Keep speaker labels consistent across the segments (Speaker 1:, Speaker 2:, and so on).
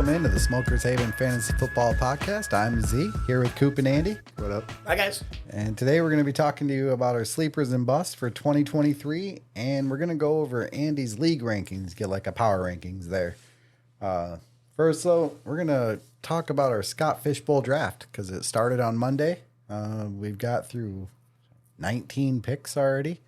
Speaker 1: welcome into the Smokers Haven Fantasy Football Podcast. I'm Z, here with Coop and Andy.
Speaker 2: What up?
Speaker 3: Hi, guys.
Speaker 1: And today we're going to be talking to you about our sleepers and busts for 2023, and we're going to go over Andy's league rankings, get like a power rankings there. First, though, we're going to talk about our Scott Fishbowl draft because it started on Monday. We've got through 19 picks already.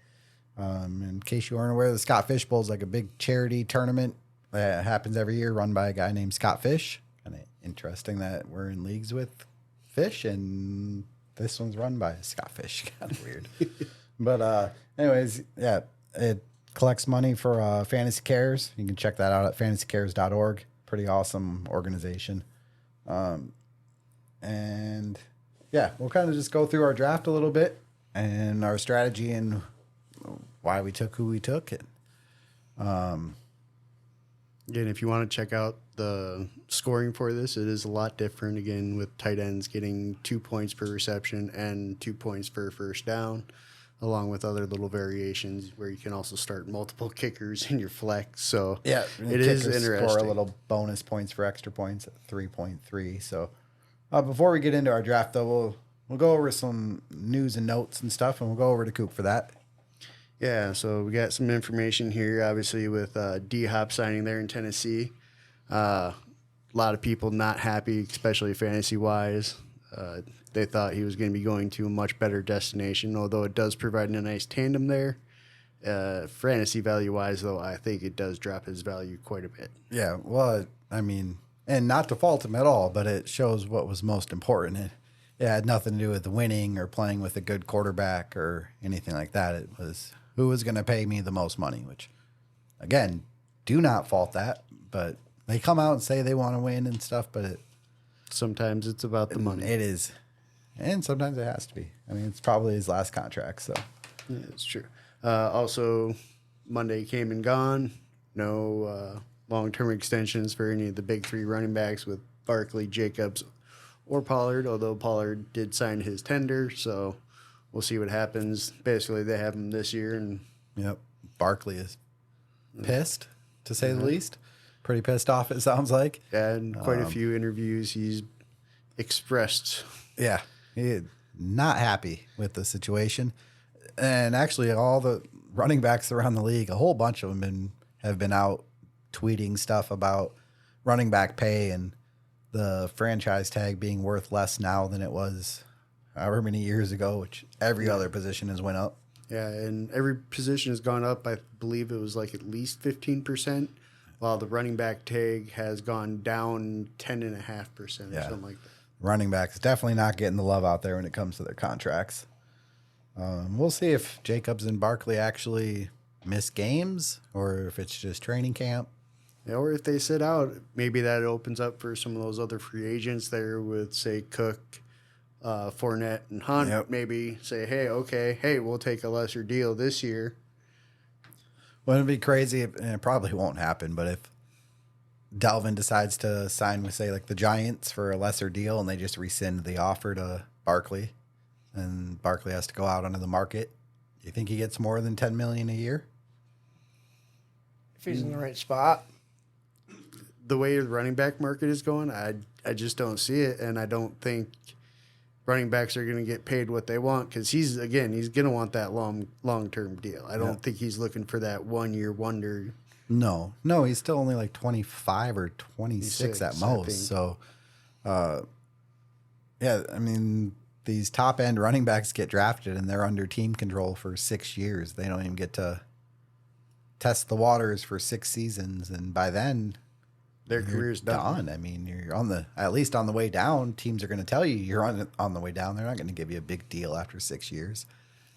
Speaker 1: In case you aren't aware, the Scott Fishbowl is like a big charity tournament that happens every year, run by a guy named Scott Fish. Kind of interesting that we're in leagues with Fish, and this one's run by Scott Fish. Kind of weird. But anyways, yeah, it collects money for Fantasy Cares. You can check that out at fantasycares.org. Pretty awesome organization. And yeah, we'll kind of just go through our draft a little bit and our strategy and why we took who we took.
Speaker 2: Again, if you want to check out the scoring for this, it is a lot different. Again, with tight ends getting 2 points per reception and 2 points per first down, along with other little variations where you can also start multiple kickers in your flex. So
Speaker 1: Yeah,
Speaker 2: it is interesting.
Speaker 1: Score a little bonus points for extra points at 3.3. So before we get into our draft, though, we'll go over some news and notes and stuff, and we'll go over to Coop for that.
Speaker 2: Yeah, so we got some information here, obviously, with D-Hop signing there in Tennessee. A lot of people not happy, especially fantasy-wise. They thought he was going to be going to a much better destination, although it does provide a nice tandem there. Fantasy value-wise, though, I think it does drop his value quite a bit.
Speaker 1: Yeah, well, I mean, and not to fault him at all, but it shows what was most important. It had nothing to do with winning or playing with a good quarterback or anything like that. It was who was going to pay me the most money, which, again, do not fault that. But they come out and say they want to win and stuff, but
Speaker 2: Sometimes it's about the money.
Speaker 1: it is. And sometimes it has to be. I mean, it's probably his last contract, so.
Speaker 2: Yeah, it's true. Also, Monday came and gone. No long-term extensions for any of the big three running backs with Barkley, Jacobs, or Pollard, although Pollard did sign his tender, so we'll see what happens. Basically, they have him this year. And
Speaker 1: Yep. Barkley is pissed, to say the least. Pretty pissed off, it sounds like.
Speaker 2: and quite a few interviews he's expressed.
Speaker 1: Yeah. He's not happy with the situation. And actually, all the running backs around the league, a whole bunch of them have been out tweeting stuff about running back pay and the franchise tag being worth less now than it was however many years ago, which every other position has went up.
Speaker 2: Yeah, and every position has gone up. I believe it was like at least 15%, while the running back tag has gone down 10.5% or
Speaker 1: Yeah.
Speaker 2: something like that.
Speaker 1: Running backs definitely not getting the love out there when it comes to their contracts. We'll see if Jacobs and Barkley actually miss games or if it's just training camp.
Speaker 2: Yeah, or if they sit out, maybe that opens up for some of those other free agents there with, say, Cook, Fournette, and Hunt.
Speaker 1: Yep.
Speaker 2: Maybe say, hey, we'll take a lesser deal this year.
Speaker 1: Well, it'd be crazy, and it probably won't happen, but if Dalvin decides to sign with, say, like the Giants for a lesser deal and they just rescind the offer to Barkley and Barkley has to go out onto the market, do you think he gets more than $10 million a year?
Speaker 3: If he's in the right spot.
Speaker 2: The way the running back market is going, I just don't see it, and I don't think running backs are going to get paid what they want because he's going to want that long-term deal. I don't think he's looking for that 1 year wonder.
Speaker 1: No, he's still only like 25 or 26 at
Speaker 2: 26, I
Speaker 1: most.
Speaker 2: think.
Speaker 1: So, yeah, I mean, these top end running backs get drafted and they're under team control for 6 years. They don't even get to test the waters for 6 seasons. And by then,
Speaker 2: Their career's done.
Speaker 1: I mean, you're at least on the way down. Teams are going to tell you you're on the way down. They're not going to give you a big deal after 6 years.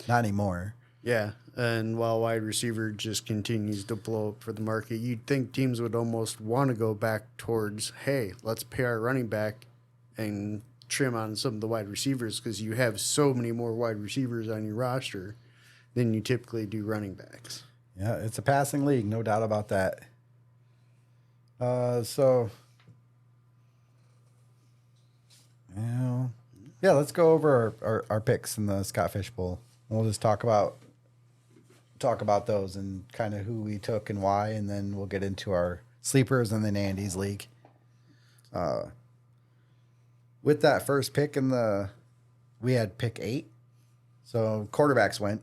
Speaker 1: Not anymore.
Speaker 2: Yeah, and while wide receiver just continues to blow up for the market, you'd think teams would almost want to go back towards, hey, let's pay our running back and trim on some of the wide receivers because you have so many more wide receivers on your roster than you typically do running backs.
Speaker 1: Yeah, it's a passing league, no doubt about that. So, yeah, let's go over our picks in the Scott Fish Bowl. We'll just talk about those and kind of who we took and why, and then we'll get into our sleepers and then Andy's league. With that first pick we had pick 8. So quarterbacks went.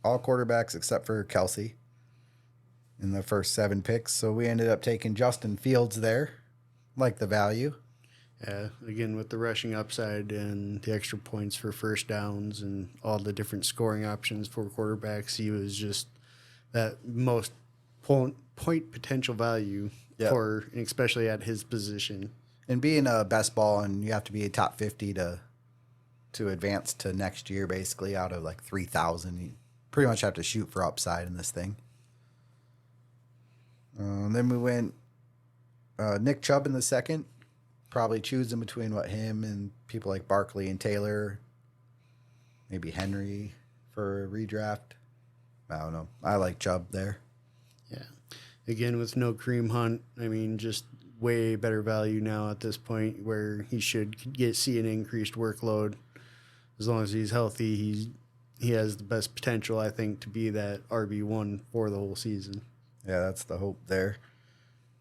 Speaker 1: All quarterbacks except for Kelsey in the first 7 picks. So we ended up taking Justin Fields there. Like the value.
Speaker 2: Yeah, again, with the rushing upside and the extra points for first downs and all the different scoring options for quarterbacks, he was just that most point potential value
Speaker 1: Yep.
Speaker 2: for, especially at his position.
Speaker 1: And being a best ball, and you have to be a top 50 to advance to next year, basically, out of like 3,000. You pretty much have to shoot for upside in this thing. Then we went Nick Chubb in the second. Probably choosing between him and people like Barkley and Taylor. Maybe Henry for a redraft. I don't know. I like Chubb there.
Speaker 2: Yeah. Again, with no Kareem Hunt, I mean, just way better value now at this point where he should see an increased workload. As long as he's healthy, he has the best potential, I think, to be that RB1 for the whole season.
Speaker 1: Yeah, that's the hope there.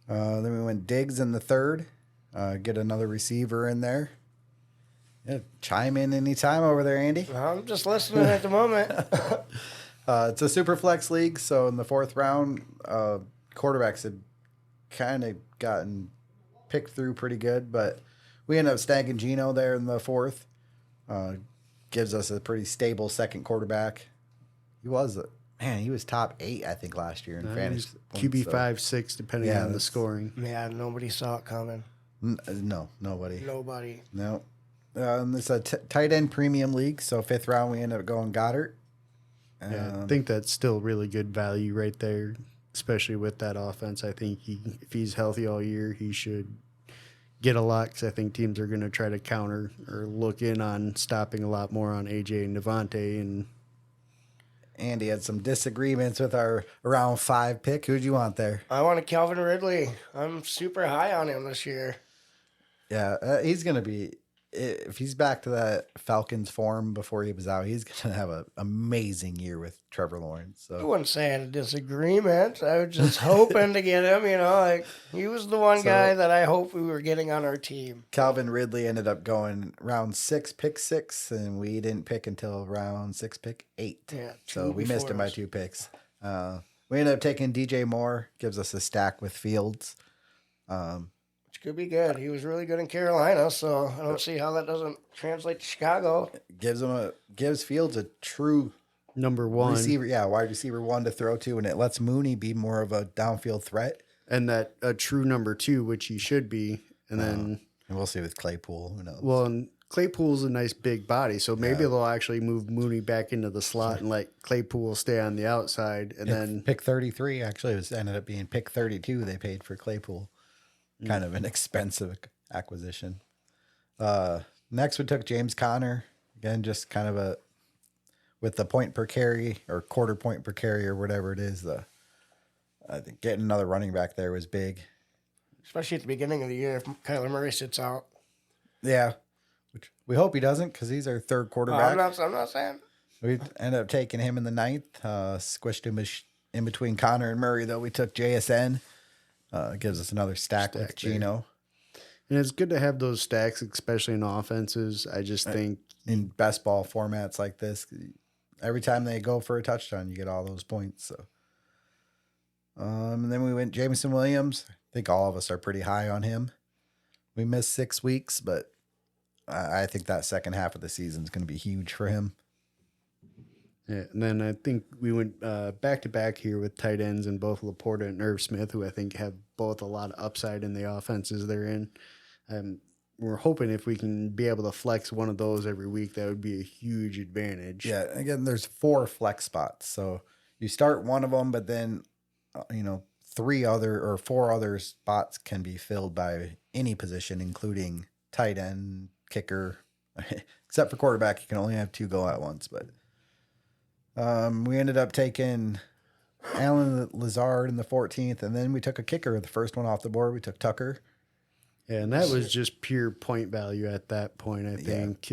Speaker 1: Then we went Diggs in the third. Get another receiver in there. Yeah, chime in anytime over there, Andy.
Speaker 3: I'm just listening at the moment.
Speaker 1: It's a super flex league, so in the 4th round, quarterbacks had kind of gotten picked through pretty good, but we ended up snagging Geno there in the 4th. Gives us a pretty stable second quarterback. He was top 8, I think, last year in fantasy.
Speaker 2: QB 5, 6, depending on the scoring.
Speaker 3: Yeah, nobody saw it coming.
Speaker 1: No, nobody.
Speaker 3: Nobody.
Speaker 1: No. It's a tight end premium league, so 5th round we ended up going Goddard.
Speaker 2: Yeah, I think that's still really good value right there, especially with that offense. I think if he's healthy all year, he should get a lot because I think teams are going to try to counter or look in on stopping a lot more on AJ and Devontae. And
Speaker 1: Andy had some disagreements with our round 5 pick. Who'd you want there?
Speaker 3: I want a Calvin Ridley. I'm super high on him this year.
Speaker 1: Yeah, he's going to be, if he's back to that Falcons form before he was out, he's going to have an amazing year with Trevor Lawrence.
Speaker 3: I
Speaker 1: So
Speaker 3: wouldn't say I had a disagreement. I was just hoping to get him, like he was the one guy that I hoped we were getting on our team.
Speaker 1: Calvin Ridley ended up going round 6, pick 6, and we didn't pick until round 6, pick 8.
Speaker 3: Yeah,
Speaker 1: So we missed him by 2 picks. We ended up taking DJ Moore, gives us a stack with Fields.
Speaker 3: Which could be good. He was really good in Carolina, so I don't see how that doesn't translate to Chicago.
Speaker 1: Gives Fields a true
Speaker 2: number 1
Speaker 1: receiver, wide receiver 1 to throw to, and it lets Mooney be more of a downfield threat.
Speaker 2: and that a true number 2, which he should be. And then
Speaker 1: And we'll see with Claypool. Who knows?
Speaker 2: well, and Claypool's a nice big body, so maybe they'll actually move Mooney back into the slot and let Claypool stay on the outside, and then
Speaker 1: pick 33 actually ended up being pick 32. They paid for Claypool. Kind of an expensive acquisition. Next we took James Conner. Again, just kind of with the point per carry or quarter point per carry or whatever it is. I think getting another running back there was big.
Speaker 3: Especially at the beginning of the year if Kyler Murray sits out.
Speaker 1: Yeah, which we hope he doesn't because he's our 3rd quarterback.
Speaker 3: I'm not saying.
Speaker 1: We ended up taking him in the 9th. Squished him in between Connor and Murray, though. We took JSN. Gives us another stack with Geno.
Speaker 2: And it's good to have those stacks, especially in offenses. I just think
Speaker 1: In best ball formats like this, every time they go for a touchdown, you get all those points. So, and then we went Jameson Williams. I think all of us are pretty high on him. We missed 6 weeks, but I think that second half of the season is going to be huge for him.
Speaker 2: yeah, and then I think we went back to back here with tight ends in both Laporta and Irv Smith, who I think have both a lot of upside in the offenses they're in. We're hoping if we can be able to flex one of those every week, that would be a huge advantage.
Speaker 1: Yeah, again, there's 4 flex spots. So you start one of them, but then, 4 other spots can be filled by any position, including tight end, kicker. Except for quarterback, you can only have 2 go at once. But we ended up taking Alan Lazard in the 14th, and then we took a kicker, the first one off the board. We took Tucker.
Speaker 2: Yeah, and that was just pure point value at that point, I think.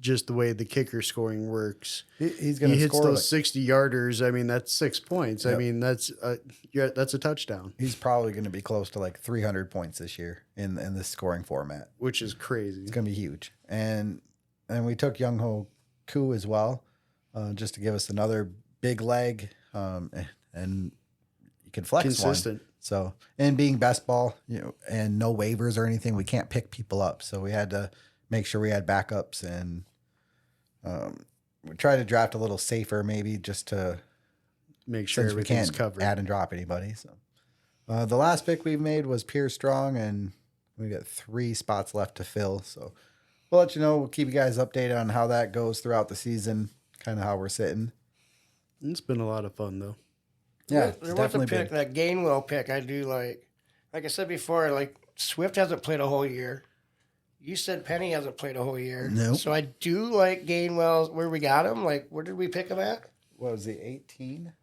Speaker 2: just the way the kicker scoring works.
Speaker 1: He's going
Speaker 2: He
Speaker 1: to
Speaker 2: hits
Speaker 1: score.
Speaker 2: those 60-yarders. I mean, that's 6 points. I
Speaker 1: Yep.
Speaker 2: mean, that's a touchdown,
Speaker 1: He's probably going to be close to like 300 points this year in this scoring format.
Speaker 2: which is crazy.
Speaker 1: It's going to be huge. And we took Young Ho Koo as well, just to give us another big leg, and you can flex
Speaker 2: Consistent.
Speaker 1: one. So, and being best ball, and no waivers or anything, we can't pick people up. So we had to make sure we had backups, and we tried to draft a little safer, maybe just to
Speaker 2: Make sure
Speaker 1: since we
Speaker 2: everything's
Speaker 1: can't
Speaker 2: covered.
Speaker 1: add and drop anybody. So the last pick we made was Pierce Strong, and we got 3 spots left to fill. So we'll let you know. We'll keep you guys updated on how that goes throughout the season, kind of how we're sitting.
Speaker 2: It's been a lot of fun, though.
Speaker 1: Yeah,
Speaker 3: There
Speaker 1: it's
Speaker 3: was a
Speaker 1: definitely
Speaker 3: pick,
Speaker 1: been.
Speaker 3: that Gainwell pick. I do like I said before, like Swift hasn't played a whole year. You said Penny hasn't played a whole year.
Speaker 1: Nope.
Speaker 3: So I do like Gainwell. Where we got him? Like, where did we pick him at?
Speaker 1: What was he, 18?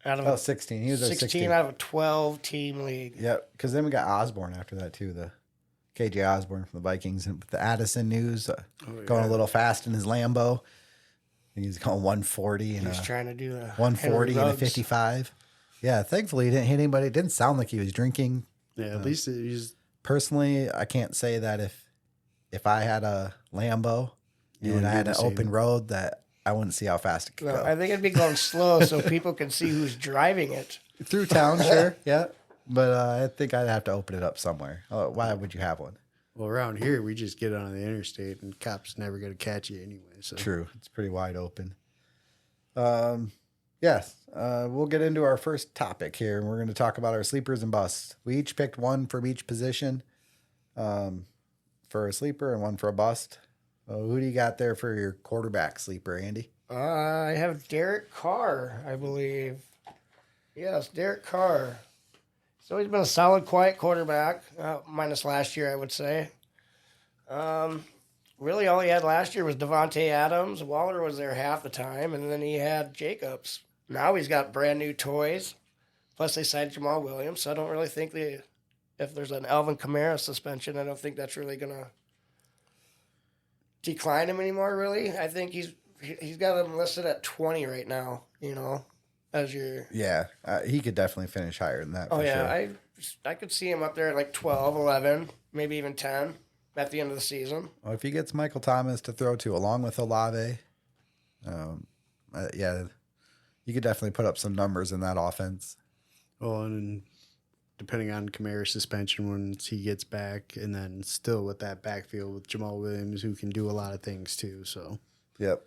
Speaker 3: Out of
Speaker 1: Oh,
Speaker 3: a
Speaker 1: 16. He was
Speaker 3: 16
Speaker 1: 16.
Speaker 3: out of a 12-team league.
Speaker 1: Yeah, because then we got Osborne after that, too. The KJ Osborne from the Vikings. And with the Addison news, going a little fast in his Lambo. I think he's going 140 and
Speaker 3: He's trying to do a
Speaker 1: 140
Speaker 3: Henry
Speaker 1: and a
Speaker 3: Ruggs.
Speaker 1: 55. Yeah, thankfully he didn't hit anybody. It didn't sound like he was drinking.
Speaker 2: Yeah, at least he's
Speaker 1: Personally, I can't say that if I had a Lambo
Speaker 2: You
Speaker 1: and
Speaker 2: wouldn't
Speaker 1: I
Speaker 2: do
Speaker 1: had
Speaker 2: the
Speaker 1: an
Speaker 2: same.
Speaker 1: open road, that I wouldn't see how fast it could
Speaker 3: No,
Speaker 1: go.
Speaker 3: I think it'd be going slow so people can see who's driving it.
Speaker 1: Through town, sure, yeah. But I think I'd have to open it up somewhere. Why would you have one?
Speaker 2: well around here. We just get on the interstate, and cops never going to catch you anyway. So
Speaker 1: True, it's pretty wide open. Yes, we'll get into our first topic here, and we're going to talk about our sleepers and busts. We each picked one from each position, for a sleeper and one for a bust. Who do you got there for your quarterback sleeper, Andy?
Speaker 3: I have Derek Carr, I believe. Yes, Derek Carr. So he's been a solid, quiet quarterback, minus last year, I would say. Really, all he had last year was Devontae Adams. Waller was there half the time, and then he had Jacobs. Now he's got brand new toys. Plus, they signed Jamal Williams, so I don't really think if there's an Alvin Kamara suspension, I don't think that's really going to decline him anymore, really. I think he's got him listed at 20 right now, as your...
Speaker 1: Yeah, he could definitely finish higher than that.
Speaker 3: Oh,
Speaker 1: for
Speaker 3: yeah,
Speaker 1: sure.
Speaker 3: I could see him up there at like 12, 11, maybe even 10 at the end of the season.
Speaker 1: Well, if he gets Michael Thomas to throw to along with Olave, yeah, you could definitely put up some numbers in that offense.
Speaker 2: well, and depending on Kamara's suspension once he gets back, and then still with that backfield with Jamal Williams, who can do a lot of things too. So
Speaker 1: Yep.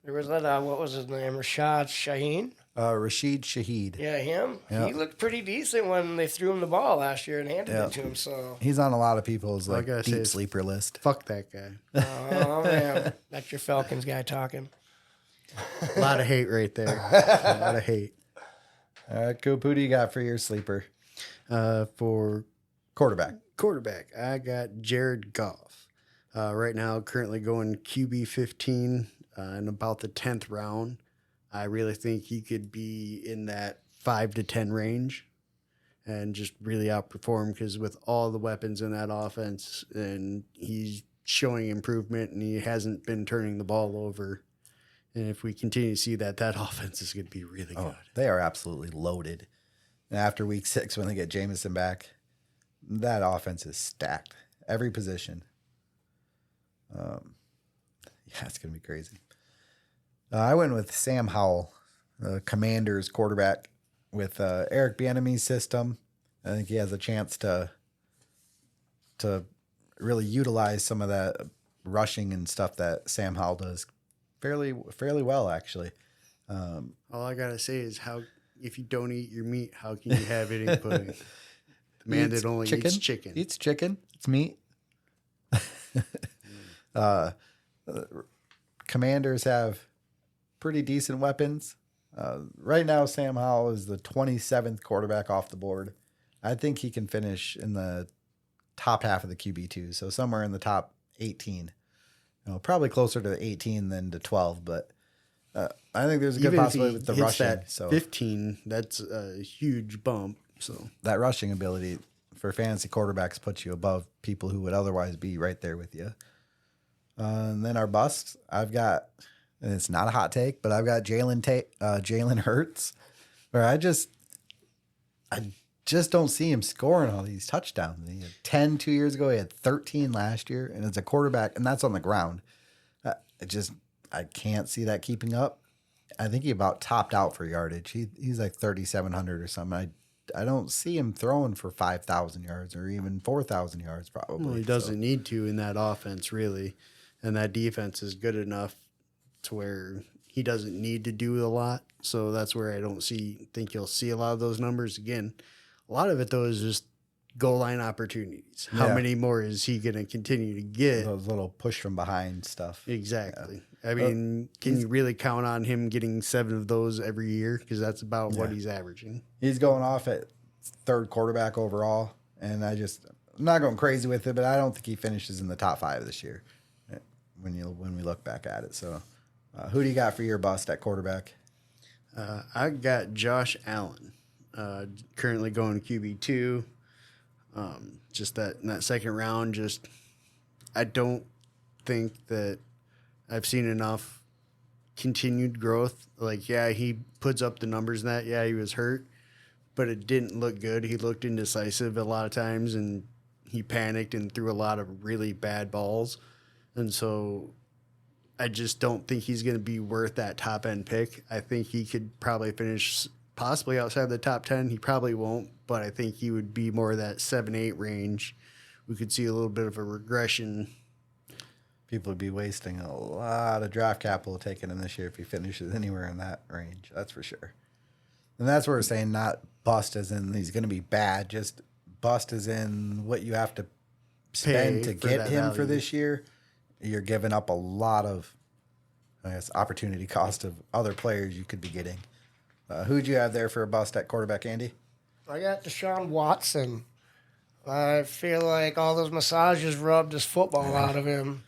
Speaker 3: There was that, what was his name? Rashad Shaheen?
Speaker 1: Rashid Shaheed.
Speaker 3: Yeah, him.
Speaker 1: Yeah.
Speaker 3: He looked pretty decent when they threw him the ball last year and handed
Speaker 1: Yeah.
Speaker 3: it to him, so...
Speaker 1: He's on a lot of people's
Speaker 2: All I
Speaker 1: like
Speaker 2: gotta say
Speaker 1: deep
Speaker 2: is-
Speaker 1: sleeper list.
Speaker 2: fuck that guy.
Speaker 3: Oh, man. That's your Falcons guy talking.
Speaker 2: A lot of hate right there. A lot of hate.
Speaker 1: All right, Coop, who do you got for your sleeper
Speaker 2: For
Speaker 1: quarterback?
Speaker 2: quarterback, I got Jared Goff. Right now, currently going QB 15 in about the 10th round. I really think he could be in that 5 to 10 range and just really outperform because with all the weapons in that offense, and he's showing improvement and he hasn't been turning the ball over. And if we continue to see that offense is going to be really
Speaker 1: Oh,
Speaker 2: good.
Speaker 1: they are absolutely loaded. And after week 6, when they get Jameson back, that offense is stacked. Every position. Yeah, it's going to be crazy. I went with Sam Howell, the Commanders quarterback, with Eric Bieniemy's system. I think he has a chance to really utilize some of that rushing and stuff that Sam Howell does fairly well, actually.
Speaker 2: All I gotta say is how if you don't eat your meat, how can you have it in pudding? The man that only eats chicken.
Speaker 1: Eats chicken. It's meat. Commanders have pretty decent weapons. Right now, Sam Howell is the 27th quarterback off the board. I think he can finish in the top half of the QB2, so somewhere in the top 18. Probably closer to 18 than to 12, but I think there's a good
Speaker 2: Even if
Speaker 1: possibility
Speaker 2: he
Speaker 1: with the
Speaker 2: hits
Speaker 1: rushing.
Speaker 2: that
Speaker 1: So
Speaker 2: 15, that's a huge bump. So
Speaker 1: that rushing ability for fantasy quarterbacks puts you above people who would otherwise be right there with you. And then our busts, I've got, and it's not a hot take, but I've got Jalen Hurts, where I just don't see him scoring all these touchdowns. He had 10 2 years ago. He had 13 last year, and it's a quarterback, and that's on the ground. I can't see that keeping up. I think he about topped out for yardage. He's like 3,700 or something. I don't see him throwing for 5,000 yards or even 4,000 yards probably.
Speaker 2: Well, he doesn't need to in that offense, really. And that defense is good enough to where he doesn't need to do a lot. So that's where I don't think you'll see a lot of those numbers. Again, a lot of it, though, is just goal line opportunities. How
Speaker 1: Yeah.
Speaker 2: many more is he going to continue to get?
Speaker 1: Those little push from behind stuff.
Speaker 2: Exactly. I mean, can you really count on him getting 7 of those every year? Because that's about what he's averaging.
Speaker 1: He's going off at third quarterback overall, and I'm not going crazy with it, but I don't think he finishes in the top 5 this year when we look back at it. So, who do you got for your bust at quarterback?
Speaker 2: I got Josh Allen, currently going QB2. Just that in that second round, I don't think that I've seen enough continued growth. Like, yeah, he puts up the numbers in that. Yeah, he was hurt, but it didn't look good. He looked indecisive a lot of times, and he panicked and threw a lot of really bad balls. And so I just don't think he's going to be worth that top end pick. I think he could probably finish possibly outside the top 10. He probably won't, but I think he would be more of that 7-8 range. We could see a little bit of a regression.
Speaker 1: People would be wasting a lot of draft capital taking him this year if he finishes anywhere in that range. That's for sure. And that's where we're saying not bust as in he's going to be bad, just bust as in what you have to spend to get him for this year. You're giving up a lot of, I guess, opportunity cost of other players you could be getting. Who'd you have there for a bust at quarterback, Andy?
Speaker 3: I got Deshaun Watson. I feel like all those massages rubbed his football out of him.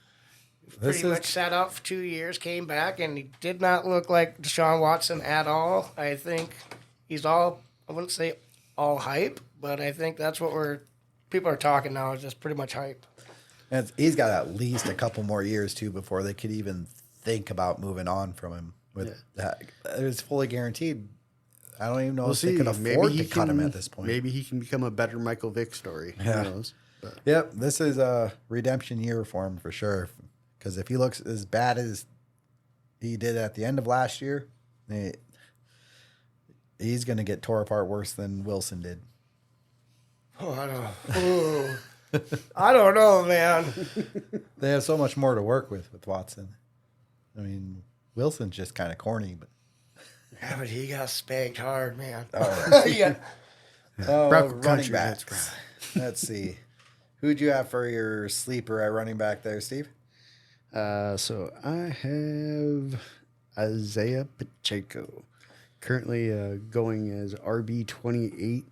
Speaker 3: Pretty much sat out for 2 years, came back, and he did not look like Deshaun Watson at all. I think he's I wouldn't say all hype, but I think that's what people are talking now, is just pretty much hype.
Speaker 1: And he's got at least a couple more years, too, before they could even think about moving on from him. With that, it's fully guaranteed. I don't even know if they could afford to cut him at this point.
Speaker 2: Maybe he can become a better Michael Vick story.
Speaker 1: Yeah.
Speaker 2: Who knows? But.
Speaker 1: Yep, this is a redemption year for him for sure. Because if he looks as bad as he did at the end of last year, he's going to get tore apart worse than Wilson did.
Speaker 3: Oh, I don't know, man.
Speaker 1: They have so much more to work with Watson. I mean, Wilson's just kind of corny, but
Speaker 3: Yeah, but he got spanked hard, man.
Speaker 1: Oh,
Speaker 3: yeah.
Speaker 1: running
Speaker 2: country,
Speaker 1: backs. Let's see. Who'd you have for your sleeper at running back there, Steve?
Speaker 2: So I have Isaiah Pacheco, currently going as RB28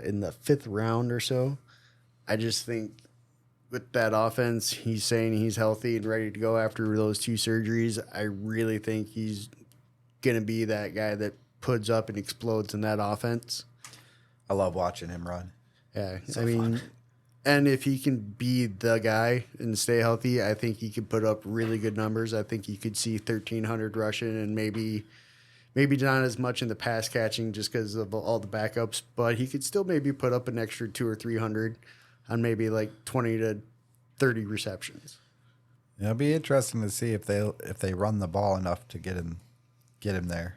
Speaker 2: in the 5th round or so. I just think with that offense, he's saying he's healthy and ready to go after those 2 surgeries. I really think he's going to be that guy that puts up and explodes in that offense.
Speaker 1: I love watching him run.
Speaker 2: Yeah, I mean, and if he can be the guy and stay healthy, I think he could put up really good numbers. I think you could see 1,300 rushing and maybe not as much in the pass catching just because of all the backups, but he could still maybe put up an extra 200 or 300 on maybe like 20 to 30 receptions.
Speaker 1: It'll be interesting to see if they run the ball enough to get him there.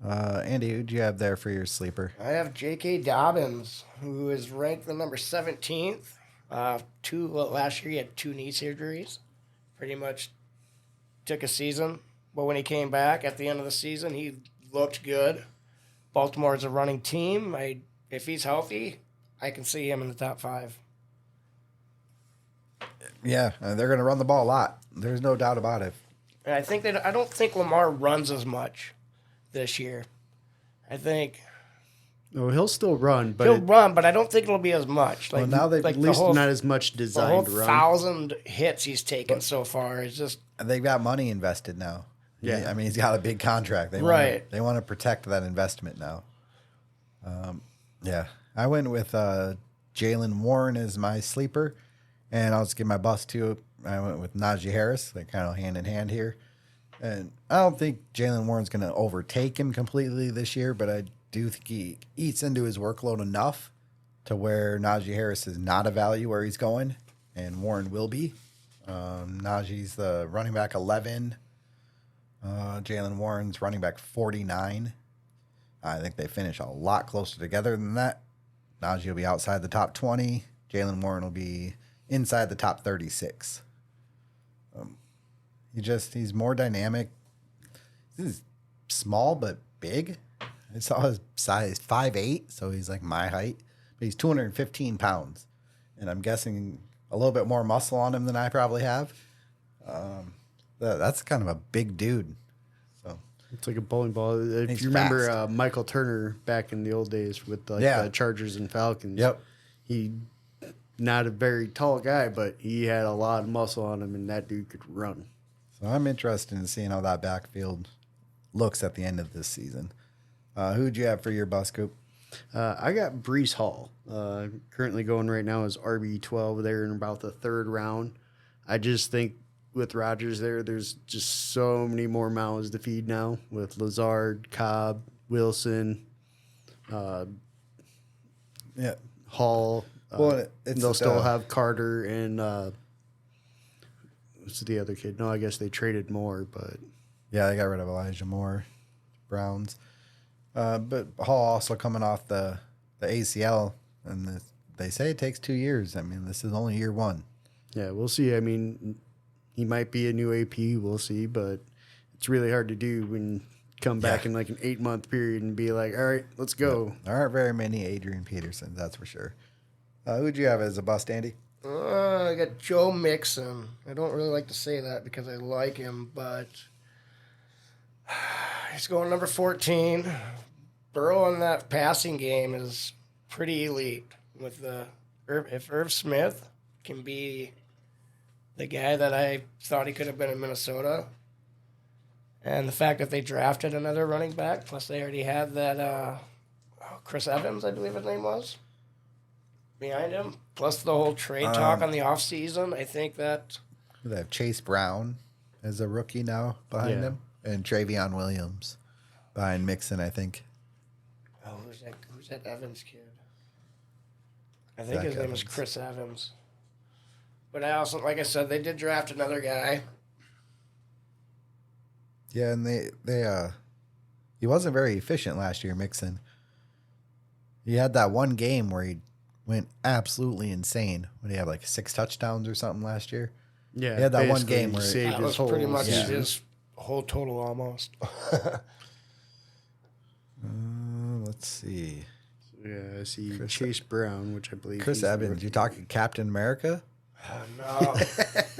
Speaker 1: Andy, who'd you have there for your sleeper?
Speaker 3: I have J.K. Dobbins, who is ranked the number 17th. Last year he had 2 knee surgeries. Pretty much took a season. But when he came back at the end of the season, he looked good. Baltimore's a running team. If he's healthy, I can see him in the top 5.
Speaker 1: Yeah, they're going to run the ball a lot. There's no doubt about it.
Speaker 3: And I don't think Lamar runs as much this year. I think
Speaker 2: No, he'll still run, but
Speaker 3: he'll run, but I don't think it'll be as much. Like,
Speaker 1: now they've
Speaker 2: at least not as much
Speaker 3: the
Speaker 2: designed
Speaker 3: whole
Speaker 2: to run.
Speaker 3: 1,000 hits he's taken so far is just
Speaker 1: They've got money invested now.
Speaker 2: Yeah.
Speaker 1: I mean, he's got a big contract. They want to protect that investment now. Yeah. I went with Jalen Warren as my sleeper, and I'll just give my bust too. I went with Najee Harris. They're kind of hand in hand here. And I don't think Jalen Warren's going to overtake him completely this year, but I do think he eats into his workload enough to where Najee Harris is not a value where he's going, and Warren will be. Najee's the running back 11. Jalen Warren's running back 49. I think they finish a lot closer together than that. Najee will be outside the top 20. Jalen Warren will be inside the top 36. He's more dynamic. He's small but big. I saw his size 5'8", so he's like my height. But he's 215 pounds. And I'm guessing a little bit more muscle on him than I probably have. That's kind of a big dude. So
Speaker 2: It's like a bowling ball. If
Speaker 1: He's
Speaker 2: you remember
Speaker 1: fast.
Speaker 2: Michael Turner back in the old days with
Speaker 1: Yeah.
Speaker 2: the Chargers and Falcons.
Speaker 1: Yep.
Speaker 2: He not a very tall guy, but he had a lot of muscle on him, and that dude could run.
Speaker 1: So I'm interested in seeing how that backfield looks at the end of this season. Who'd you have for your bus, Coop?
Speaker 2: I got Brees Hall. Currently going right now is RB12 there in about the third round. I just think with Rodgers there's just so many more mouths to feed now with Lazard, Cobb, Wilson,
Speaker 1: Yeah.
Speaker 2: Hall.
Speaker 1: Well, it's
Speaker 2: they'll still have Carter and what's the other kid? No, I guess they traded more, but
Speaker 1: Yeah, they got rid of Elijah Moore, Browns. But Hall also coming off the ACL, and they say it takes 2 years. I mean, this is only year one.
Speaker 2: yeah, we'll see. I mean, he might be a new AP. We'll see, but it's really hard to do when you come back in like an 8-month period and be like, all right, let's go.
Speaker 1: There aren't very many Adrian Petersons, that's for sure. Who'd you have as a bust, Andy?
Speaker 3: I got Joe Mixon. I don't really like to say that because I like him, but he's going number 14. Burrow in that passing game is pretty elite. With if Irv Smith can be the guy that I thought he could have been in Minnesota, and the fact that they drafted another running back, plus they already had that Chris Evans, I believe his name was, behind him, plus the whole trade talk on the offseason, I think that...
Speaker 1: They have Chase Brown as a rookie now behind
Speaker 2: Yeah.
Speaker 1: him, and Travion Williams behind Mixon, I think.
Speaker 3: Oh, who's that Evans kid? I think
Speaker 1: Zach
Speaker 3: his name is
Speaker 1: Evans.
Speaker 3: Chris Evans. But I also, like I said, they did draft another guy.
Speaker 1: Yeah, and he wasn't very efficient last year, Mixon. He had that one game where he went absolutely insane when he had like 6 touchdowns or something last year.
Speaker 2: Yeah,
Speaker 1: He had that one
Speaker 2: basically
Speaker 1: game where
Speaker 2: saved
Speaker 3: That
Speaker 2: his
Speaker 3: was
Speaker 2: whole
Speaker 3: pretty much
Speaker 2: season.
Speaker 3: his whole total almost.
Speaker 1: Let's see.
Speaker 2: Yeah, I see Chase Brown, which I believe
Speaker 1: Chris
Speaker 2: he's the
Speaker 1: Evans,
Speaker 2: rookie.
Speaker 1: you talking Captain America?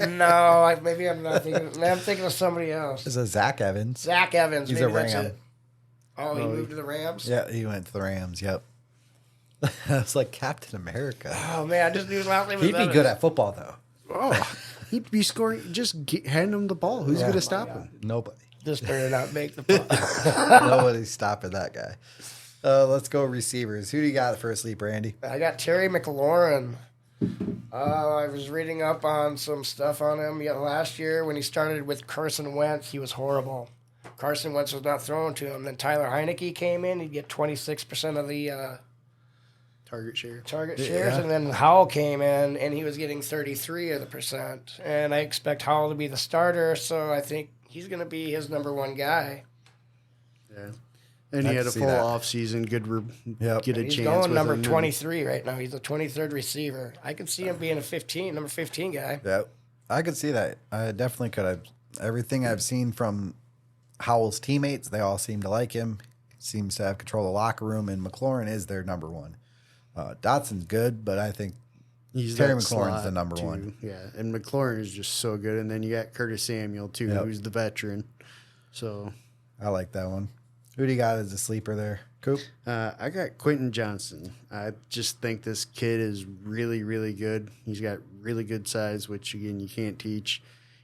Speaker 3: No, maybe I'm not thinking. I'm thinking of somebody else.
Speaker 1: This is Zach Evans.
Speaker 3: Zach Evans.
Speaker 1: He's
Speaker 3: maybe
Speaker 1: a
Speaker 3: that's
Speaker 1: Ram.
Speaker 3: it. Oh, he moved to the Rams.
Speaker 1: Yeah, he went to the Rams. Yep. I was like Captain America.
Speaker 3: Oh man, I just knew his last name was
Speaker 1: He'd be
Speaker 3: Evans.
Speaker 1: good at football though.
Speaker 2: Oh, he'd be scoring. Just hand him the ball. Who's going to stop him?
Speaker 1: Nobody.
Speaker 3: This better not make the putt.
Speaker 1: Nobody's stopping that guy. Let's go receivers. Who do you got for a sleeper, Andy?
Speaker 3: I got Terry McLaurin. I was reading up on some stuff on him. Yeah, last year when he started with Carson Wentz, he was horrible. Carson Wentz was not thrown to him. Then Tyler Heineke came in. He'd get 26% of the
Speaker 2: Target share.
Speaker 3: target shares. And then Howell came in, and he was getting 33 of the percent. And I expect Howell to be the starter, so I think he's going to be his number one guy.
Speaker 2: Yeah. And
Speaker 1: I
Speaker 2: he
Speaker 1: can
Speaker 2: had a
Speaker 1: see
Speaker 2: full
Speaker 1: that.
Speaker 2: off season. Good
Speaker 1: Yep.
Speaker 2: get a
Speaker 3: He's
Speaker 2: chance.
Speaker 3: going
Speaker 2: with
Speaker 3: number
Speaker 2: him.
Speaker 3: 23 right now. He's the 23rd receiver. I could see him being a number 15 guy.
Speaker 1: Yep. I could see that. I definitely could. Everything I've seen from Howell's teammates, they all seem to like him. Seems to have control of the locker room, and McLaurin is their number one. Dotson's good, but I think
Speaker 2: He's
Speaker 1: Terry
Speaker 2: that
Speaker 1: McLaurin's
Speaker 2: slot,
Speaker 1: the number
Speaker 2: too.
Speaker 1: one.
Speaker 2: Yeah, and McLaurin is just so good. And then you got Curtis Samuel too,
Speaker 1: Yep.
Speaker 2: who's the veteran. So
Speaker 1: I like that one. Who do you got as a sleeper there? Coop?
Speaker 2: I got Quentin Johnson. I just think this kid is really, really good. He's got really good size, which again you can't teach.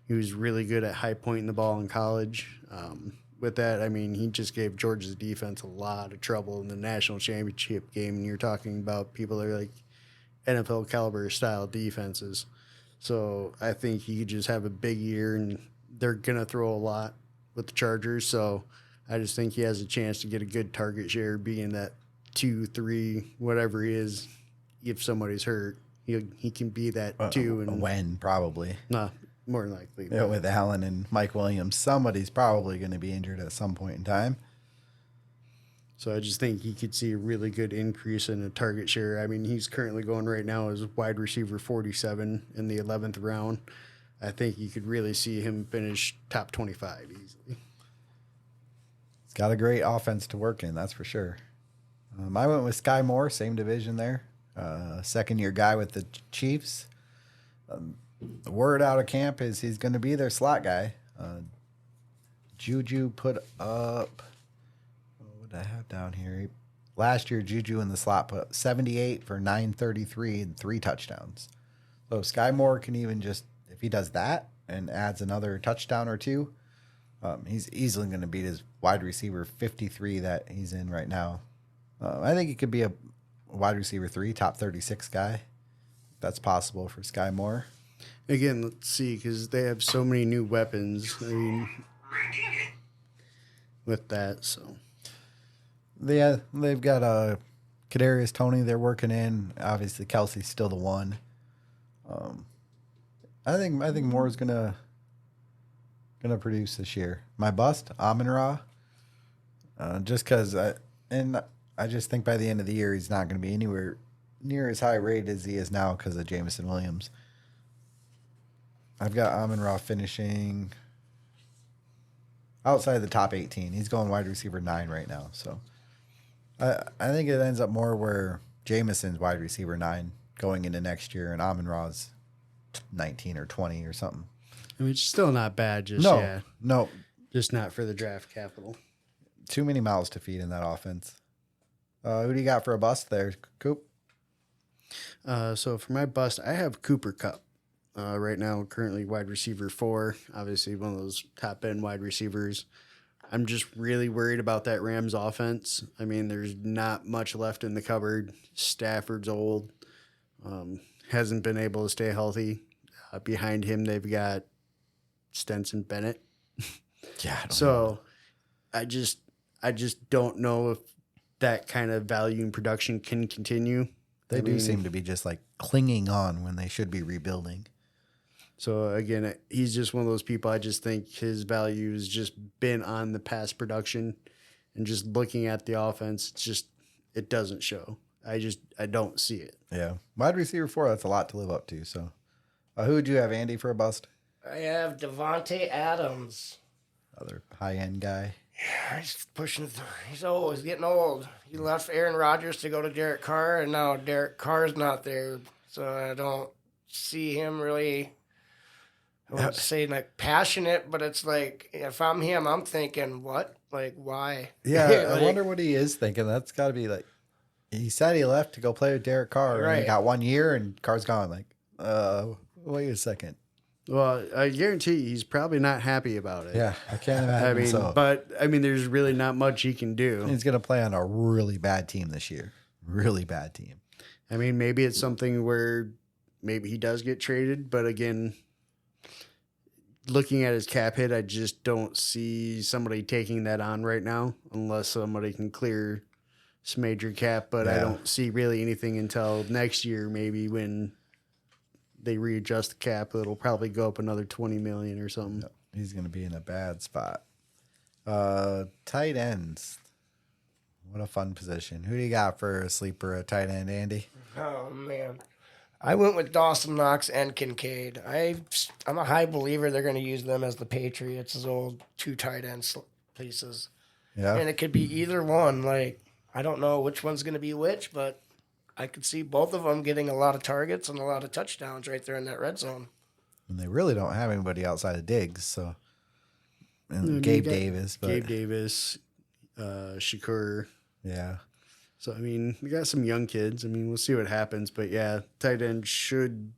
Speaker 2: He was really good at high pointing the ball in college. With that, I mean, he just gave Georgia's defense a lot of trouble in the national championship game. And you're talking about people that are like NFL caliber style defenses. So I think he could just have a big year, and they're going to throw a lot with the Chargers. So I just think he has a chance to get a good target share, being that 2, 3, whatever he is. If somebody's hurt, he can be that 2. And
Speaker 1: When, probably.
Speaker 2: nah, more than likely.
Speaker 1: Yeah, with Allen and Mike Williams, somebody's probably going to be injured at some point in time.
Speaker 2: So I just think he could see a really good increase in a target share. I mean, he's currently going right now as wide receiver 47 in the 11th round. I think you could really see him finish top 25 easily.
Speaker 1: He's got a great offense to work in, that's for sure. I went with Sky Moore, same division there. Second-year guy with the Chiefs. The word out of camp is he's going to be their slot guy. Juju put up... What did I have down here? Last year, Juju in the slot put up 78 for 933 and 3 touchdowns. So if Sky Moore can even just... If he does that and adds another touchdown or 2, he's easily going to beat his wide receiver 53 that he's in right now. I think he could be a wide receiver 3, top 36 guy. That's possible for Sky Moore.
Speaker 2: Again, let's see, because they have so many new weapons. I mean, with that, so
Speaker 1: They've got Kadarius Toney they're working in. Obviously, Kelsey's still the one. I think Moore's gonna produce this year. My bust, Amon-Ra, just because I just think by the end of the year he's not going to be anywhere near as high rated as he is now because of Jameson Williams. I've got Amon-Ra finishing outside the top 18. He's going wide receiver 9 right now. So I think it ends up more where Jameson's wide receiver 9 going into next year and Amon-Ra's 19 or 20 or something.
Speaker 2: I mean, it's still not bad.
Speaker 1: No,
Speaker 2: Just not for the draft capital.
Speaker 1: too many mouths to feed in that offense. Who do you got for a bust there, Coop?
Speaker 2: So for my bust, I have Cooper Kupp. Right now, currently wide receiver 4, obviously one of those top end wide receivers. I'm just really worried about that Rams offense. I mean, there's not much left in the cupboard. Stafford's old, hasn't been able to stay healthy. Behind him, they've got Stenson Bennett.
Speaker 1: Yeah.
Speaker 2: I just don't know if that kind of value and production can continue.
Speaker 1: They do seem to be just like clinging on when they should be rebuilding.
Speaker 2: So again, he's just one of those people. I just think his value has just been on the past production, and just looking at the offense, it doesn't show. I don't see it.
Speaker 1: Yeah. Wide receiver 4, that's a lot to live up to. So who would you have, Andy, for a bust?
Speaker 3: I have Devontae Adams.
Speaker 1: Other high-end guy.
Speaker 3: Yeah, he's pushing through. He's old. He's getting old. He left Aaron Rodgers to go to Derek Carr, and now Derek Carr's not there. So I don't see him really, I wouldn't say like passionate, but it's like, if I'm him, I'm thinking, what? Like, why?
Speaker 1: Yeah,
Speaker 3: Like,
Speaker 1: I wonder what he is thinking. That's got to be like, he said he left to go play with Derek Carr. And he
Speaker 3: Right.
Speaker 1: got 1 year, and Carr's gone. Like, wait a second.
Speaker 2: Well, I guarantee he's probably not happy about it.
Speaker 1: Yeah, I can't imagine.
Speaker 2: I mean,
Speaker 1: so.
Speaker 2: but I mean, there's really not much he can do.
Speaker 1: He's going to play on a really bad team this year. Really bad team.
Speaker 2: I mean, maybe it's something where maybe he does get traded, but again, looking at his cap hit, I just don't see somebody taking that on right now unless somebody can clear some major cap. But I
Speaker 1: Yeah.
Speaker 2: don't see really anything until next year, maybe when they readjust the cap. It'll probably go up another 20 million or something.
Speaker 1: He's going to be in a bad spot. Tight ends. What a fun position. Who do you got for a sleeper, a tight end, Andy?
Speaker 3: Oh, man. I went with Dawson Knox and Kincaid. I'm a high believer they're going to use them as the Patriots' as old 2 tight end pieces.
Speaker 1: Yeah.
Speaker 3: And it could be either one. Like, I don't know which one's going to be which, but I could see both of them getting a lot of targets and a lot of touchdowns right there in that red zone.
Speaker 1: And they really don't have anybody outside of Diggs, so and
Speaker 2: mean,
Speaker 1: Gabe
Speaker 2: you got
Speaker 1: Davis, but
Speaker 2: Gabe Davis, Shakur.
Speaker 1: yeah.
Speaker 2: So, I mean, we got some young kids. I mean, we'll see what happens. But, yeah, tight end should,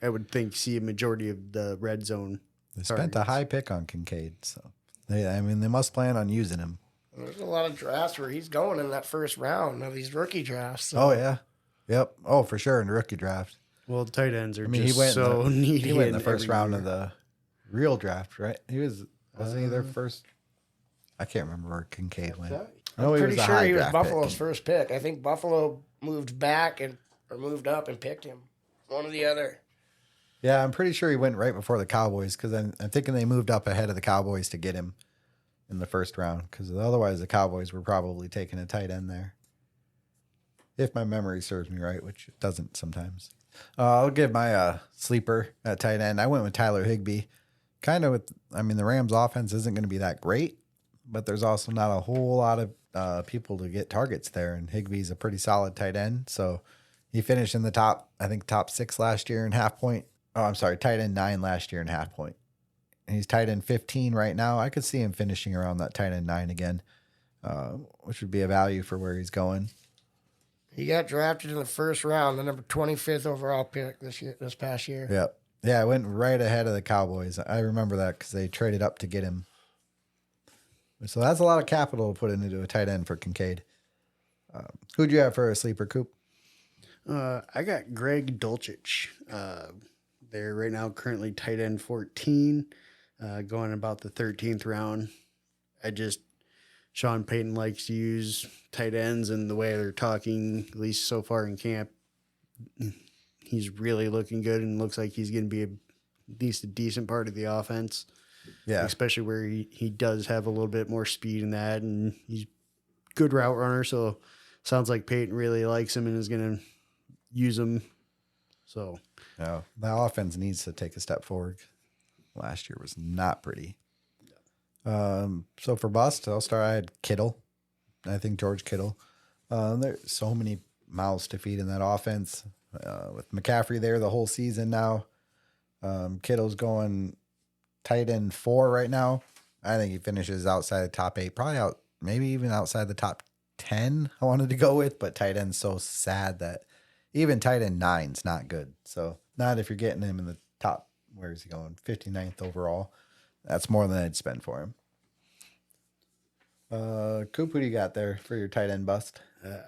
Speaker 2: I would think, see a majority of the red zone.
Speaker 1: They spent a high pick on Kincaid, so they must plan on using him.
Speaker 3: There's a lot of drafts where he's going in that first round of these rookie drafts. So.
Speaker 1: Oh yeah, yep. Oh, for sure in the rookie draft.
Speaker 2: Well, tight ends are
Speaker 1: I mean,
Speaker 2: just so needy.
Speaker 1: he went in the first
Speaker 2: every
Speaker 1: round
Speaker 2: year.
Speaker 1: of the real draft, right? Wasn't he their first? I can't remember where Kincaid went. I know
Speaker 3: I'm
Speaker 1: he
Speaker 3: pretty
Speaker 1: was a
Speaker 3: sure
Speaker 1: high
Speaker 3: he was
Speaker 1: draft
Speaker 3: Buffalo's
Speaker 1: pick.
Speaker 3: first pick. I think Buffalo moved back or moved up and picked him. One or the other.
Speaker 1: Yeah, I'm pretty sure he went right before the Cowboys because I'm thinking they moved up ahead of the Cowboys to get him in the first round because otherwise the Cowboys were probably taking a tight end there. If my memory serves me right, which it doesn't sometimes. I'll give my sleeper at tight end. I went with Tyler Higbee. The Rams offense isn't going to be that great, but there's also not a whole lot of people to get targets there. And Higbee's a pretty solid tight end. So he finished in the top 6 last year in half point. Oh, I'm sorry, tight end 9 last year in half point. And he's tight end 15 right now. I could see him finishing around that tight end 9 again, which would be a value for where he's going.
Speaker 3: He got drafted in the first round, the number 25th overall pick this past year.
Speaker 1: Yep. Yeah, I went right ahead of the Cowboys. I remember that because they traded up to get him. So that's a lot of capital to put into a tight end for Kincaid. Who'd you have for a sleeper, Coop?
Speaker 2: I got Greg Dulcich. They're right now currently tight end 14, going about the 13th round. Sean Payton likes to use tight ends, and the way they're talking, at least so far in camp, he's really looking good and looks like he's going to be at least a decent part of the offense.
Speaker 1: Yeah.
Speaker 2: Especially where he does have a little bit more speed in that, and he's good route runner. So sounds like Peyton really likes him and is going to use him. So
Speaker 1: No, the offense needs to take a step forward. Last year was not pretty. So for bust, I'll start. I had Kittle. I think George Kittle. There's so many mouths to feed in that offense. With McCaffrey there the whole season now. Kittle's going tight end 4 right now. I think he finishes outside the top 8, probably maybe even outside the top 10 I wanted to go with, but tight end's so sad that even tight end 9's not good. So not if you're getting him in the top, where is he going? 59th overall. That's more than I'd spend for him. Coop, who do you got there for your tight end bust?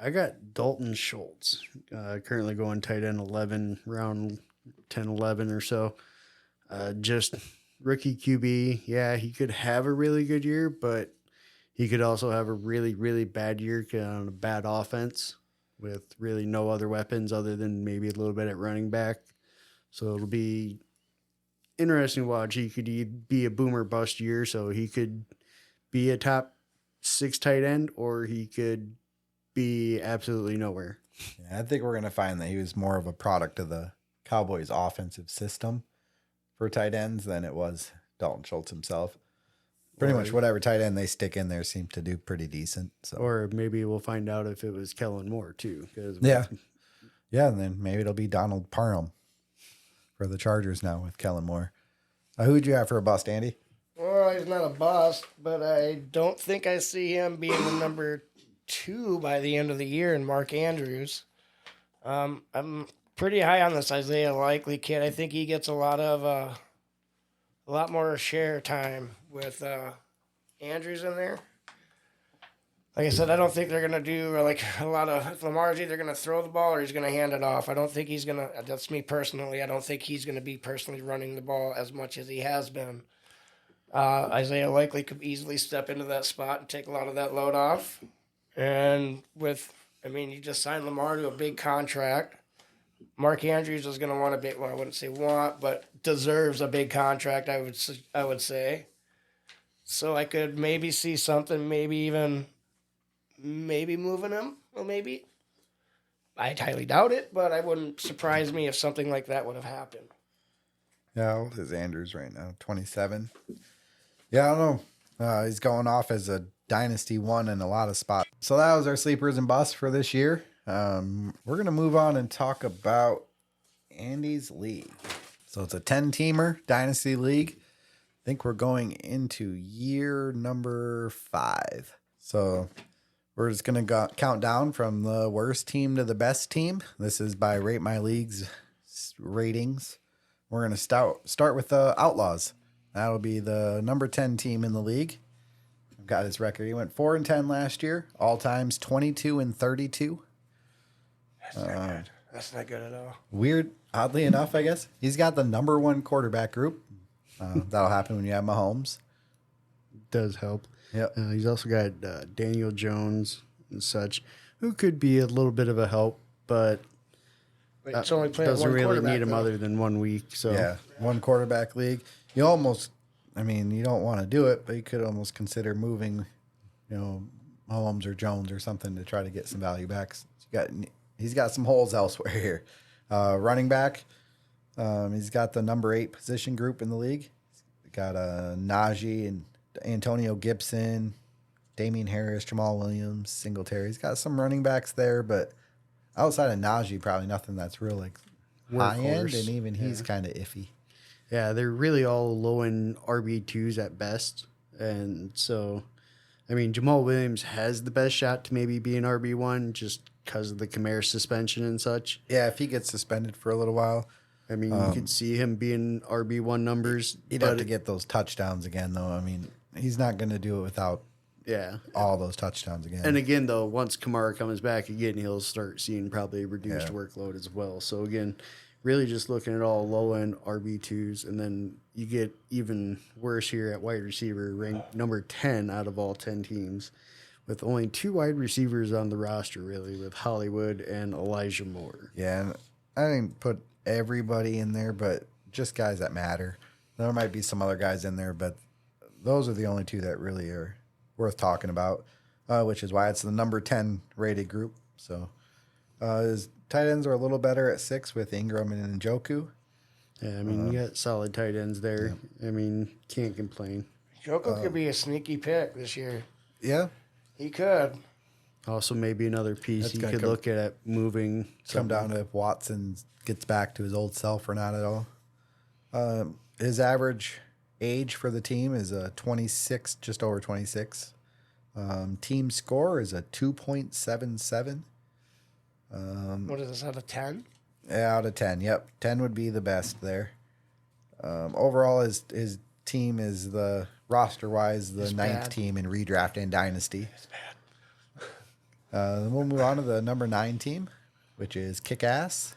Speaker 2: I got Dalton Schultz, currently going tight end 11, round 10, 11 or so. Just rookie QB. Yeah, he could have a really good year, but he could also have a really, really bad year on a bad offense with really no other weapons other than maybe a little bit at running back. So it'll be interesting to watch. He could be a boomer bust year, so he could be a top 6 tight end, or he could be absolutely nowhere.
Speaker 1: Yeah, I think we're going to find that he was more of a product of the Cowboys' offensive system for tight ends than it was Dalton Schultz himself. Pretty much whatever tight end they stick in there seems to do pretty decent. So,
Speaker 2: or maybe we'll find out if it was Kellen Moore too.
Speaker 1: Yeah, and then maybe it'll be Donald Parham for the Chargers now with Kellen Moore. Who'd you have for a bust, Andy?
Speaker 3: Well, he's not a bust, but I don't think I see him being the number 2 by the end of the year in Mark Andrews. I'm pretty high on this Isaiah Likely kid. I think he gets a lot more share time with Andrews in there. Like I said, I don't think they're going to do like a lot of, if Lamar's either going to throw the ball or he's going to hand it off. I don't think he's going to, that's me personally, I don't think he's going to be personally running the ball as much as he has been. Isaiah Likely could easily step into that spot and take a lot of that load off. And you just signed Lamar to a big contract. Mark Andrews is going to want a big, well, I wouldn't say want, but deserves a big contract, I would say. So I could maybe see something, maybe moving him. Well, maybe. I'd highly doubt it, but I wouldn't surprise me if something like that would have happened.
Speaker 1: Yeah, how old is Andrews right now? 27. Yeah, I don't know. He's going off as a Dynasty 1 in a lot of spots. So that was our sleepers and busts for this year. We're going to move on and talk about Andy's league. So it's a 10-teamer Dynasty league. I think we're going into year number 5. So we're just going to count down from the worst team to the best team. This is by Rate My League's ratings. We're going to start with the Outlaws. That'll be the number 10 team in the league. I've got his record. He went 4-10 last year. All times 22-32.
Speaker 3: That's not good. That's not good at all.
Speaker 1: Weird. Oddly enough, I guess he's got the number one quarterback group. That'll happen when you have Mahomes.
Speaker 2: Does help.
Speaker 1: Yep.
Speaker 2: He's also got Daniel Jones and such, who could be a little bit of a help, but
Speaker 3: It's only playing
Speaker 2: doesn't
Speaker 3: one
Speaker 2: really
Speaker 3: quarterback,
Speaker 2: need him
Speaker 3: though.
Speaker 2: other than 1 week. So
Speaker 1: Yeah, one quarterback league. You almost, I mean, you don't want to do it, but you could almost consider moving, Mahomes or Jones or something to try to get some value back. He's got some holes elsewhere here. Running back, he's got the number 8 position group in the league. He's got Najee and Antonio Gibson, Damian Harris, Jamal Williams, Singletary. He's got some running backs there, but outside of Najee, probably nothing that's real like high end,
Speaker 2: Workhorse.
Speaker 1: and even he's kind of iffy.
Speaker 2: yeah, they're really all low end RB2s at best. And so, I mean, Jamal Williams has the best shot to maybe be an RB1 just because of the Kamara suspension and such.
Speaker 1: Yeah, if he gets suspended for a little while,
Speaker 2: I mean, you could see him being RB1 numbers.
Speaker 1: he'd
Speaker 2: but
Speaker 1: have to get those touchdowns again, though. I mean, he's not going to do it without
Speaker 2: yeah.
Speaker 1: all those touchdowns again.
Speaker 2: And again, though, once Kamara comes back again, he'll start seeing probably a reduced
Speaker 1: Yeah.
Speaker 2: workload as well. So again, really just looking at all low end RB2s, and then you get even worse here at wide receiver, ranked number 10 out of all 10 teams, with only 2 wide receivers on the roster, really, with Hollywood and Elijah Moore.
Speaker 1: Yeah, and I didn't put everybody in there, but just guys that matter. There might be some other guys in there, but those are the only 2 that really are worth talking about, which is why it's the number 10 rated group. So his tight ends are a little better at 6 with Ingram and Njoku.
Speaker 2: Yeah, I mean, you got solid tight ends there. I mean, can't complain.
Speaker 3: Joko could be a sneaky pick this year.
Speaker 1: Yeah,
Speaker 3: He could.
Speaker 2: Also, maybe another piece
Speaker 1: That's
Speaker 2: you
Speaker 1: gonna
Speaker 2: could
Speaker 1: come-
Speaker 2: look at moving.
Speaker 1: come down to if Watson gets back to his old self or not at all. His average age for the team is a 26, just over 26. Team score is a 2.77.
Speaker 3: What is this, out of 10?
Speaker 1: Out of 10. Yep, 10 would be the best there. Overall, his team is the roster wise the ninth
Speaker 3: bad.
Speaker 1: team in redraft and dynasty. Then we'll move on to the number 9 team, which is Kick Ass.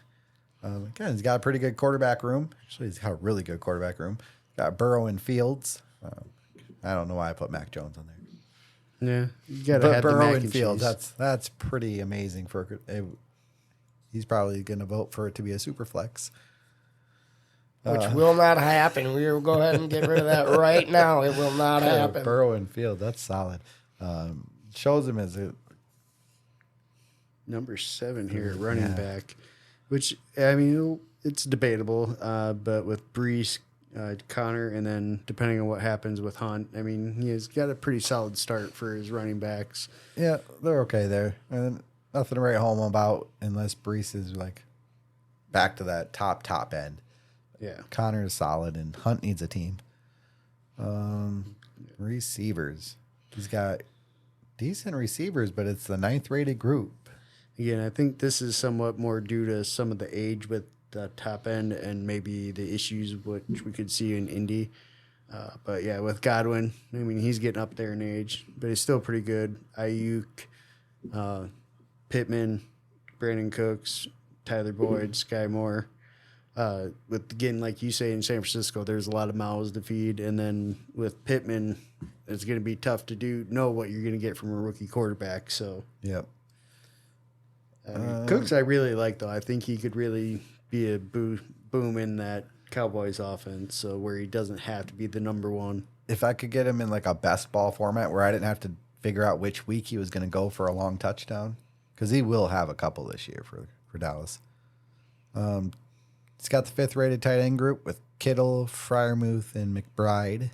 Speaker 1: Again, he's got a pretty good quarterback room. Actually, he's got a really good quarterback room. Got Burrow and Fields. I don't know why I put Mac Jones on there.
Speaker 2: Yeah, you got to
Speaker 1: But
Speaker 2: have the
Speaker 1: Burrow
Speaker 2: mac
Speaker 1: and
Speaker 2: and
Speaker 1: Fields,
Speaker 2: cheese.
Speaker 1: that's pretty amazing he's probably going to vote for it to be a super flex.
Speaker 3: Which will not happen. We will go ahead and get rid of that right now. It will not happen.
Speaker 1: Burrow and Fields, that's solid. Shows him as a
Speaker 2: Number 7 here, running
Speaker 1: Yeah.
Speaker 2: back, which, I mean, it's debatable, but with Brees, Connor, and then depending on what happens with Hunt, I mean, he has got a pretty solid start for his running backs.
Speaker 1: yeah, they're okay there. And nothing to write home about unless Brees is like back to that top end.
Speaker 2: Yeah.
Speaker 1: Connor is solid, and Hunt needs a team. Receivers, he's got decent receivers, but it's the 9th rated group.
Speaker 2: Again, I think this is somewhat more due to some of the age with the top end and maybe the issues which we could see in Indy. But yeah, with Godwin, I mean, he's getting up there in age, but he's still pretty good. Ayuk, Pittman, Brandon Cooks, Tyler Boyd, Sky Moore. With again, like you say in San Francisco, there's a lot of mouths to feed, and then with Pittman, it's going to be tough to know what you're going to get from a rookie quarterback. So
Speaker 1: Yep.
Speaker 2: Cooks, I really like though. I think he could really be a boom in that Cowboys offense, so where he doesn't have to be the number 1.
Speaker 1: If I could get him in like a best ball format where I didn't have to figure out which week he was going to go for a long touchdown, because he will have a couple this year for Dallas. He's got the 5th rated tight end group with Kittle, Fryermuth, and McBride.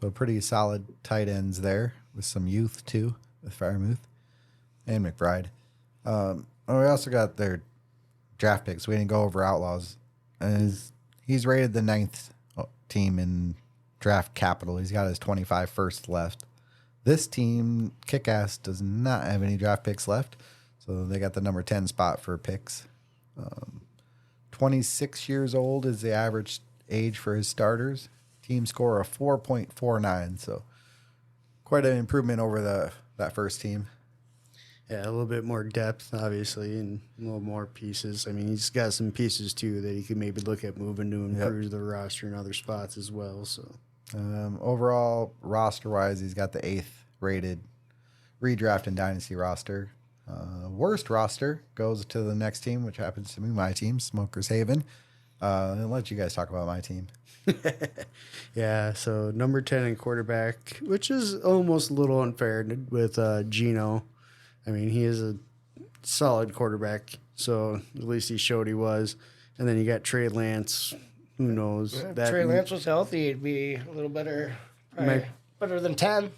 Speaker 1: So pretty solid tight ends there with some youth too with Fryermuth and McBride. We also got their draft picks. We didn't go over Outlaws. And he's rated the 9th team in draft capital. He's got his 25 first left. This team, Kick-Ass, does not have any draft picks left. So they got the number 10 spot for picks. 26 years old is the average age for his starters. Team score of 4.49. So quite an improvement over that first team.
Speaker 2: Yeah, a little bit more depth, obviously, and a little more pieces. I mean, he's got some pieces too that he could maybe look at moving to improve the roster in other spots as well. So
Speaker 1: Overall, roster wise, he's got the 8th rated redraft and dynasty roster. Worst roster goes to the next team, which happens to be my team, Smokers Haven. I'll let you guys talk about my team.
Speaker 2: yeah, so number 10 in quarterback, which is almost a little unfair with Gino. I mean, he is a solid quarterback, so at least he showed he was. And then you got Trey Lance. Who knows?
Speaker 3: If Trey Lance was healthy, he'd be a little better, better than 10.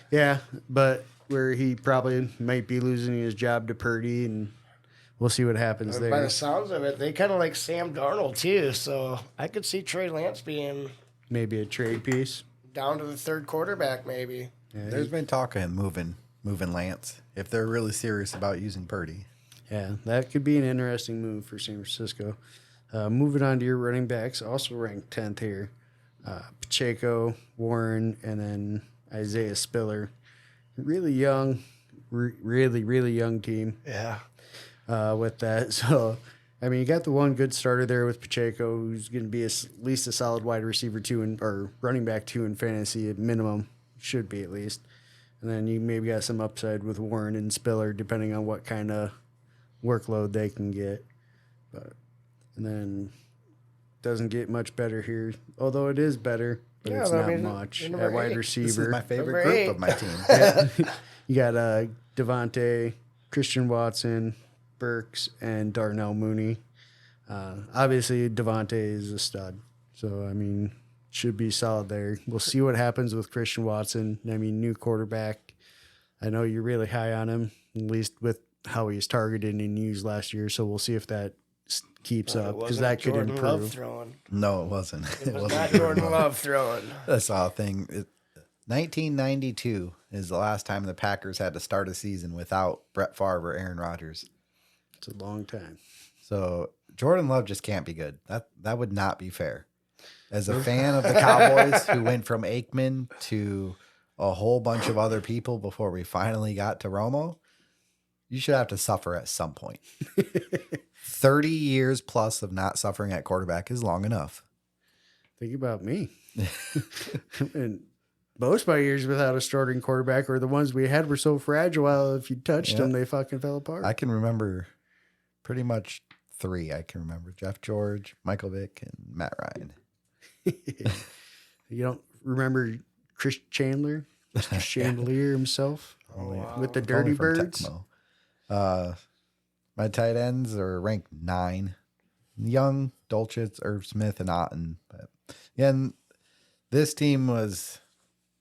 Speaker 2: Yeah, but where he probably might be losing his job to Purdy, and we'll see what happens there.
Speaker 3: By the sounds of it, they kind of like Sam Darnold too, so I could see Trey Lance being
Speaker 2: Maybe a trade piece.
Speaker 3: down to the 3rd quarterback, maybe.
Speaker 2: Yeah,
Speaker 1: There's been talk of him moving Lance if they're really serious about using Purdy.
Speaker 2: yeah, that could be an interesting move for San Francisco. Moving on to your running backs, also ranked 10th here. Pacheco, Warren, and then Isaiah Spiller. Really young, really young team
Speaker 3: Yeah.
Speaker 2: with that. So, I mean, you got the one good starter there with Pacheco, who's going to be at least a solid wide receiver 2 or running back 2 in fantasy at minimum. Should be at least. And then you maybe got some upside with Warren and Spiller, depending on what kind of workload they can get. And then doesn't get much better here, although it is better, but
Speaker 3: Yeah,
Speaker 2: it's
Speaker 3: I
Speaker 2: not
Speaker 3: mean,
Speaker 2: much
Speaker 3: number
Speaker 2: at wide
Speaker 3: 8.
Speaker 2: receiver.
Speaker 1: This is my favorite
Speaker 3: Number
Speaker 1: group
Speaker 3: 8.
Speaker 1: of my team.
Speaker 2: You got Devontae, Christian Watson, Burks, and Darnell Mooney. Obviously, Devontae is a stud. So, I mean, should be solid there. We'll see what happens with Christian Watson. I mean, new quarterback. I know you're really high on him, at least with how he's targeted and used last year. So we'll see if that keeps up, because that could
Speaker 3: Jordan Love
Speaker 2: improve.
Speaker 3: throwing.
Speaker 1: No, it wasn't.
Speaker 3: It was not Jordan Love throwing.
Speaker 1: I saw a thing. 1992 is the last time the Packers had to start a season without Brett Favre or Aaron Rodgers.
Speaker 2: It's a long time.
Speaker 1: So Jordan Love just can't be good. That would not be fair. As a fan of the Cowboys who went from Aikman to a whole bunch of other people before we finally got to Romo, you should have to suffer at some point. 30 years plus of not suffering at quarterback is long enough.
Speaker 2: Think about me. And most of my years without a starting quarterback, or the ones we had, were so fragile. If you touched them, they fucking fell apart.
Speaker 1: I can remember pretty much 3. I can remember Jeff George, Michael Vick, and Matt Ryan.
Speaker 2: You don't remember Chris Chandler, Mr. Chandelier himself, with the Dirty
Speaker 1: Only from
Speaker 2: Birds?
Speaker 1: Tecmo. My tight ends are ranked 9. Young, Dolchitz, Irv Smith, and Otten. But again, this team was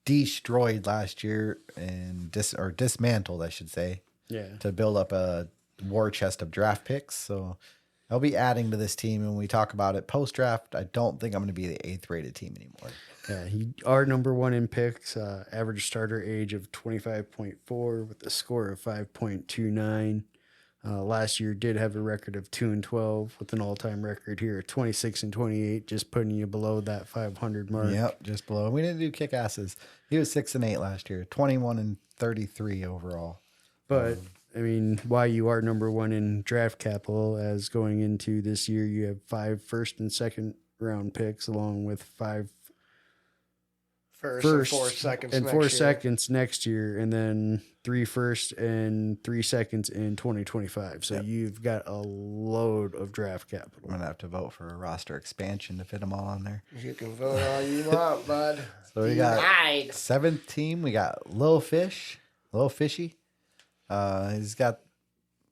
Speaker 1: destroyed last year and dismantled, I should say,
Speaker 2: Yeah.
Speaker 1: to build up a war chest of draft picks. So I'll be adding to this team. And when we talk about it post draft, I don't think I'm going to be the 8th rated team anymore.
Speaker 2: Yeah, our number 1 in picks, average starter age of 25.4 with a score of 5.29. Last year did have a record of 2-12 with an all-time record here at 26-28, just putting you below that 500 mark.
Speaker 1: Yep, just below. We didn't do kick asses. He was 6-8 last year, 21-33 overall.
Speaker 2: But I mean, why you are number 1 in draft capital, as going into this year you have 5 first and second round picks, along with 5
Speaker 3: First
Speaker 2: first
Speaker 3: and 4 seconds
Speaker 2: and
Speaker 3: next
Speaker 2: 4
Speaker 3: year.
Speaker 2: seconds next year, and then 3 first and 3 seconds in 2025. So you've got a load of draft capital.
Speaker 1: I'm gonna have to vote for a roster expansion to fit them all on there.
Speaker 3: You can vote all you want, bud.
Speaker 1: So we got
Speaker 3: Denied.
Speaker 1: 7th team. We got Lil Fishy. He's got,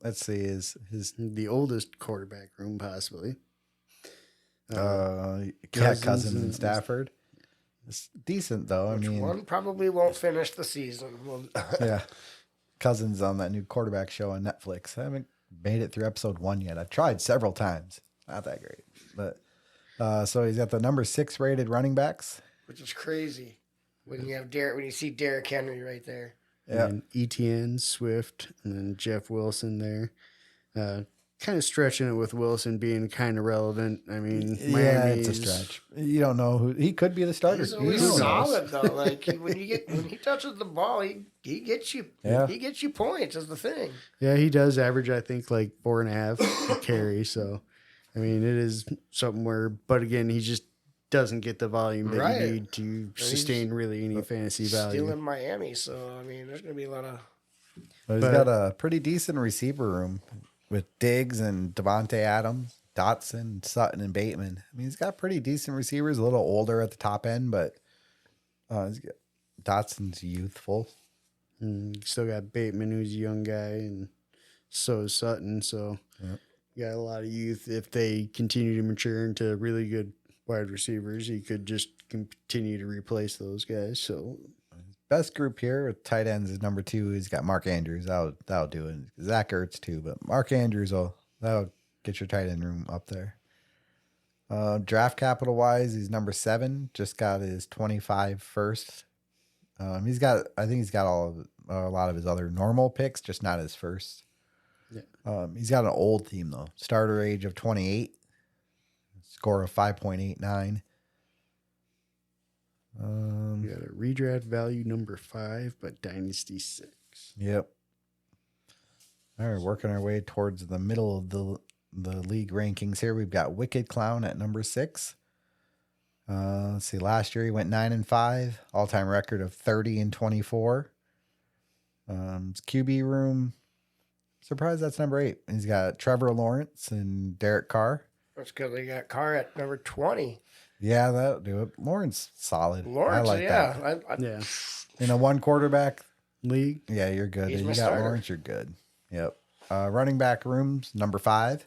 Speaker 1: let's see, his
Speaker 2: The oldest quarterback room, possibly.
Speaker 1: Cousins and Stafford. It's decent though. I mean,
Speaker 3: One probably won't finish the season. Well,
Speaker 1: yeah. Cousins on that new quarterback show on Netflix. I haven't made it through episode 1 yet. I've tried several times. Not that great, but so he's got the number 6 rated running backs.
Speaker 3: which is crazy when you see Derrick Henry right there.
Speaker 1: Yeah.
Speaker 2: And ETN, Swift, and then Jeff Wilson there. kind of stretching it with Wilson being kind of relevant. I mean,
Speaker 1: Yeah, it's a
Speaker 2: Miami's-
Speaker 1: stretch. You don't know who he could be the starter.
Speaker 3: He's
Speaker 1: Who
Speaker 3: always
Speaker 1: knows?
Speaker 3: solid though. Like when he touches the ball, he gets you.
Speaker 1: Yeah.
Speaker 3: He gets you points. Is the thing.
Speaker 2: Yeah, he does average, I think, like 4.5 a carry. So, I mean, it is something where, but again, he just doesn't get the volume that
Speaker 3: Right.
Speaker 2: you need to sustain really any fantasy value.
Speaker 3: Still in Miami, so I mean, there's gonna be a lot of.
Speaker 1: But he's got a pretty decent receiver room with Diggs and Devontae Adams, Dotson, Sutton, and Bateman. I mean, he's got pretty decent receivers, a little older at the top end, but Dotson's youthful.
Speaker 2: And still got Bateman, who's a young guy, and so is Sutton. So,
Speaker 1: Yep.
Speaker 2: you got a lot of youth. If they continue to mature into really good wide receivers, he could just continue to replace those guys. So,
Speaker 1: Best group here with tight ends is number 2. He's got Mark Andrews. That'll do it. Zach Ertz too, but Mark Andrews that'll get your tight end room up there. Draft capital wise, he's number 7. Just got his 25 first. I think he's got a lot of his other normal picks, just not his first.
Speaker 2: Yeah.
Speaker 1: He's got an old team though. Starter age of 28. Score of 5.89.
Speaker 2: you got a redraft value number 5, but dynasty 6.
Speaker 1: Yep. All right, working our way towards the middle of the league rankings here. We've got Wicked Clown at number 6. Let's see. Last year he went 9-5, all-time record of 30-24. His QB room, surprised that's number 8. He's got Trevor Lawrence and Derek Carr.
Speaker 3: That's because they got Carr at number 20.
Speaker 1: Yeah, that'll do it. Lawrence solid.
Speaker 3: Lawrence,
Speaker 1: I like that.
Speaker 2: Yeah.
Speaker 1: In a one quarterback
Speaker 2: League.
Speaker 1: yeah, you're good.
Speaker 3: He's
Speaker 1: You
Speaker 3: my
Speaker 1: got
Speaker 3: starter.
Speaker 1: Lawrence, you're good. Yep. Running back rooms number 5.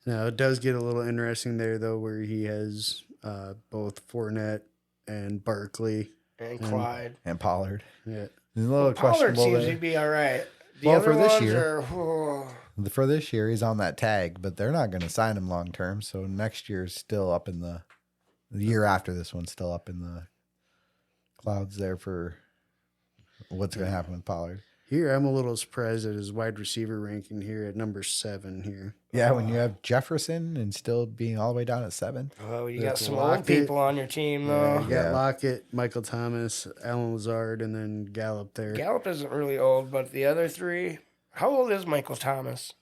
Speaker 2: Now, it does get a little interesting there, though, where he has both Fournette and Barkley.
Speaker 3: And Clyde.
Speaker 1: And Pollard.
Speaker 2: Yeah.
Speaker 1: He's a little
Speaker 3: Pollard
Speaker 1: questionable
Speaker 3: seems
Speaker 1: there.
Speaker 3: to be all right. The
Speaker 1: Well,
Speaker 3: other
Speaker 1: for this
Speaker 3: ones
Speaker 1: year.
Speaker 3: are.
Speaker 1: For this year, he's on that tag, but they're not going to sign him long term. So next year's still up in the year after this one's still up in the clouds there for what's going to happen with Pollard.
Speaker 2: Here, I'm a little surprised at his wide receiver ranking here at number 7 here.
Speaker 1: Yeah, when you have Jefferson and still being all the way down at 7.
Speaker 3: Oh, you got
Speaker 2: That's
Speaker 3: some
Speaker 2: Lockett.
Speaker 3: old people on your team, though.
Speaker 2: You got
Speaker 1: Yeah.
Speaker 2: Lockett, Michael Thomas, Alan Lazard, and then Gallup there.
Speaker 3: Gallup isn't really old, but the other 3. How old is Michael Thomas?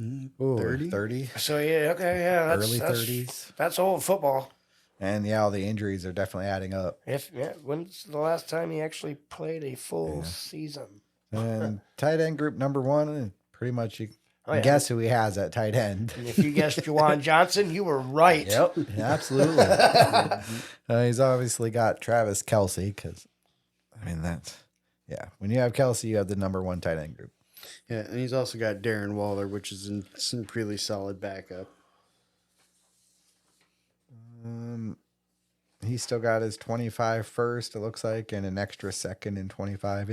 Speaker 1: Ooh,
Speaker 2: 30?
Speaker 1: 30,
Speaker 3: So yeah, okay, yeah, that's
Speaker 1: early
Speaker 3: that's,
Speaker 1: 30s.
Speaker 3: That's old football.
Speaker 1: And yeah, all the injuries are definitely adding up.
Speaker 3: When's the last time he actually played a full season?
Speaker 1: And tight end group number 1, pretty much you
Speaker 3: Oh, yeah.
Speaker 1: guess who he has at tight end.
Speaker 3: And if you guessed Juwan Johnson, you were right.
Speaker 1: Yep, absolutely. He's obviously got Travis Kelce because, I mean, when you have Kelce, you have the number 1 tight end group.
Speaker 2: Yeah, and he's also got Darren Waller, which is some really solid backup.
Speaker 1: He's still got his 25 first, it looks like, and an extra second in 25.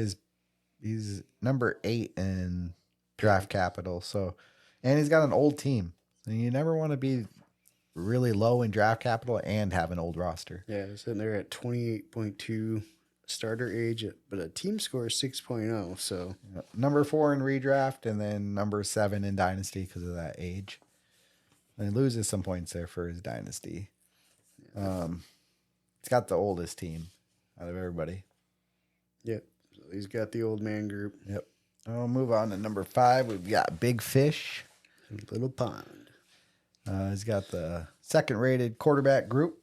Speaker 1: He's number 8 in draft capital. So, and he's got an old team. And you never want to be really low in draft capital and have an old roster.
Speaker 2: Yeah, sitting there at 28.2 starter age, but a team score is 6.0. So,
Speaker 1: Number 4 in redraft, and then number 7 in dynasty because of that age. And he loses some points there for his dynasty. He's got the oldest team out of everybody.
Speaker 2: yeah, so he's got the old man group.
Speaker 1: Yep. I'll move on to number 5. We've got Big Fish.
Speaker 2: Little Pond.
Speaker 1: He's got the second-rated quarterback group.